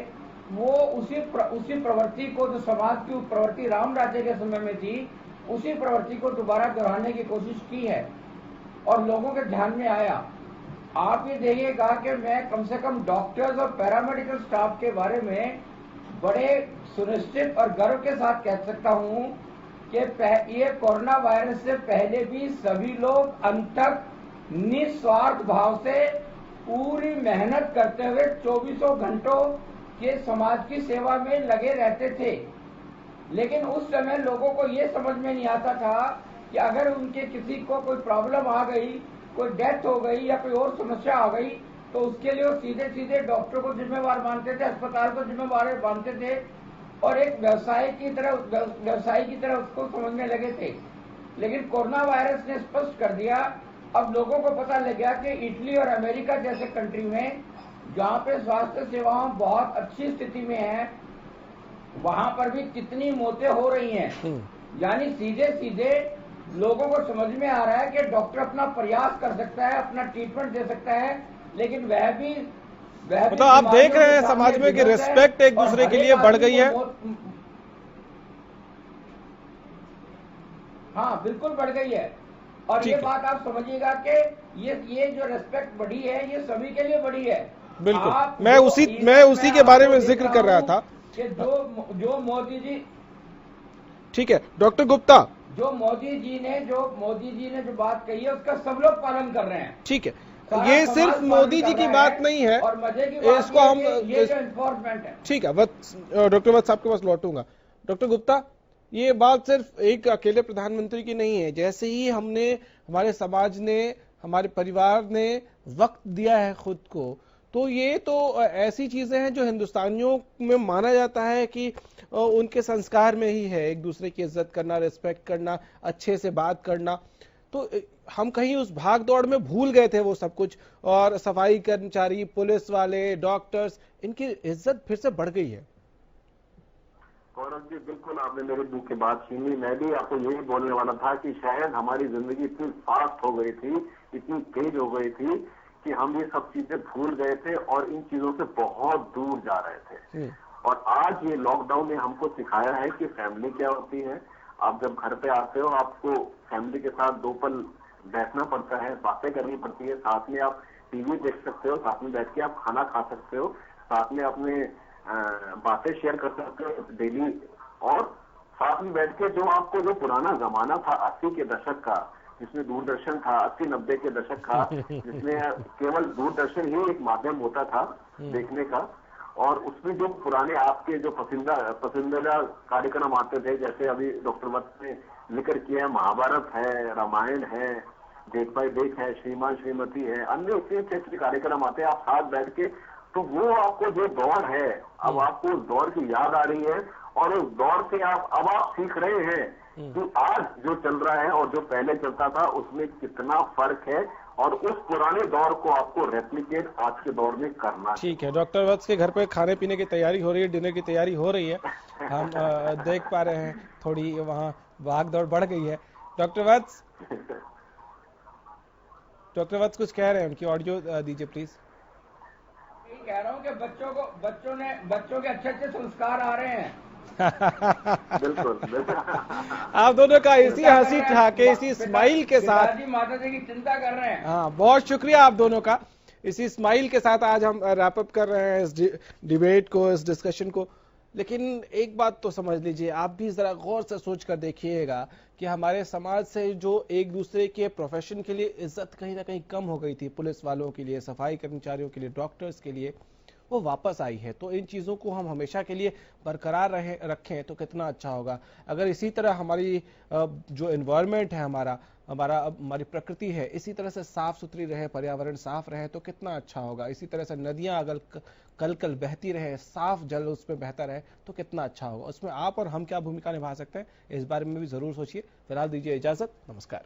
वो उसी प्रवृत्ति को, जो समाज की प्रवृत्ति राम राज्य के समय में थी, उसी प्रवृत्ति को दोबारा दोहराने की कोशिश की है और लोगों के ध्यान में आया। आप ये देखिएगा कि मैं कम से कम डॉक्टर्स और पैरामेडिकल स्टाफ के बारे में बड़े सुनिश्चित और गर्व के साथ कह सकता हूँ कि ये कोरोना वायरस से पहले भी सभी लोग अंत तक निस्वार्थ भाव से पूरी मेहनत करते हुए 24 घंटों के समाज की सेवा में लगे रहते थे। लेकिन उस समय लोगों को ये समझ में नहीं आता था कि अगर उनके किसी को कोई प्रॉब्लम आ गई, कोई डेथ हो गई या कोई और समस्या आ गई, तो उसके लिए वो सीधे सीधे डॉक्टर को जिम्मेवार मानते थे, अस्पताल को जिम्मेवार मानते थे, और एक व्यवसाय की तरह उसको समझने लगे थे। लेकिन कोरोना वायरस ने स्पष्ट कर दिया, अब लोगों को पता लग गया कि इटली और अमेरिका जैसे कंट्री में, जहाँ पे स्वास्थ्य सेवाएं बहुत अच्छी स्थिति में है, वहां पर भी कितनी मौतें हो रही हैं। यानी सीधे सीधे लोगों को समझ में आ रहा है कि डॉक्टर अपना प्रयास कर सकता है, अपना ट्रीटमेंट दे सकता है, लेकिन वह भी मतलब आप देख रहे हैं समाज में कि रिस्पेक्ट एक दूसरे के लिए बढ़ गई है। हाँ, बिल्कुल बढ़ गई है। और ये बात आप समझिएगा कि ये जो रिस्पेक्ट बढ़ी है, ये सभी के लिए बढ़ी है। बिल्कुल, मैं उसी के बारे में जिक्र कर रहा था कि जो मोदी जी, ठीक है डॉक्टर गुप्ता, जो मोदी जी ने जो बात कही है, उसका सब लोग पालन कर रहे हैं। ठीक है, ये सिर्फ मोदी जी की बात नहीं है, और मजे की बात इसको हम ये जो एनफोर्समेंट है। ठीक है, डॉक्टर वत्स आपके पास लौटूंगा। डॉक्टर गुप्ता, ये बात सिर्फ एक अकेले प्रधानमंत्री की नहीं है। जैसे ही हमने, हमारे समाज ने, हमारे परिवार ने वक्त दिया है खुद को, तो ये तो ऐसी चीजें हैं जो हिंदुस्तानियों में माना जाता है कि उनके संस्कार में ही है, एक दूसरे की इज्जत करना, रिस्पेक्ट करना, अच्छे से बात करना। तो हम कहीं उस भाग दौड़ में भूल गए थे वो सब कुछ, और सफाई कर्मचारी, पुलिस वाले, डॉक्टर्स, इनकी इज्जत फिर से बढ़ गई है। गौरव जी, बिल्कुल आपने मेरे मुंह की बात छीनी। मैं भी आपको यही बोलने वाला था कि शायद हमारी जिंदगी इतनी फास्ट हो गई थी, इतनी तेज हो गई थी कि हम ये सब चीजें भूल गए थे और इन चीजों से बहुत दूर जा रहे थे। और आज ये लॉकडाउन ने हमको सिखाया है कि फैमिली क्या होती है। आप जब घर पे आते हो, आपको फैमिली के साथ 2 पल बैठना पड़ता है, बातें करनी पड़ती है, साथ में आप टीवी देख सकते हो, साथ में बैठ के आप खाना खा सकते हो, साथ में अपने बातें शेयर कर सकते हो डेली, और साथ में बैठ के जो आपको जो पुराना जमाना था 80 के दशक का, जिसमें दूरदर्शन था, 80-90 के दशक का, जिसमें केवल दूरदर्शन ही एक माध्यम होता था देखने का, और उसमें जो पुराने आपके जो पसंदीदा कार्यक्रम आते थे, जैसे अभी डॉक्टर वत्स ने जिक्र किया है, महाभारत है, रामायण है, देख भाई देख है, श्रीमान श्रीमती है, अन्य इतने अच्छे कार्यक्रम आते हैं, आप साथ बैठ के, तो वो आपको जो दौर है, अब आपको उस दौर की याद आ रही है, और उस दौर से अब आप सीख रहे हैं कि आज जो चल रहा है और जो पहले चलता था उसमें कितना फर्क है, और उस पुराने दौर को आपको रेप्लिकेट आज के दौर में करना। ठीक है, डॉक्टर वत्स के घर पे खाने पीने की तैयारी हो रही है, डिनर की तैयारी हो रही है, हम देख पा रहे हैं, थोड़ी वहाँ भाग दौड़ बढ़ गई है। डॉक्टर वत्स कुछ कह रहे हैं, उनकी ऑडियो दीजिए प्लीज। कह रहा हूँ कि बच्चों के अच्छे संस्कार आ रहे हैं। बिल्कुल आप दोनों का इसी हंसी ठहाके, इसी स्माइल के साथ, पिताजी माता जी की चिंता कर रहे हैं। हाँ, बहुत शुक्रिया आप दोनों का। इसी स्माइल के साथ आज हम रैप अप कर रहे हैं इस डिबेट को, इस डिस्कशन को। लेकिन एक बात तो समझ लीजिए, आप भी जरा गौर से सोच कर देखिएगा कि हमारे समाज से जो एक दूसरे के प्रोफेशन के लिए इज्जत कहीं ना कहीं कम हो गई थी, पुलिस वालों के लिए, सफाई कर्मचारियों के लिए, डॉक्टर्स के लिए, वो वापस आई है। तो इन चीज़ों को हम हमेशा के लिए बरकरार रखें तो कितना अच्छा होगा। अगर इसी तरह हमारी जो एनवायरनमेंट है, हमारी प्रकृति है, इसी तरह से साफ सुथरी रहे, पर्यावरण साफ रहे तो कितना अच्छा होगा। इसी तरह से नदियां अगर कल बहती रहे, साफ जल उसमें बहता रहे तो कितना अच्छा होगा। उसमें आप और हम क्या भूमिका निभा सकते हैं, इस बारे में भी जरूर सोचिए। फिलहाल दीजिए इजाजत, नमस्कार।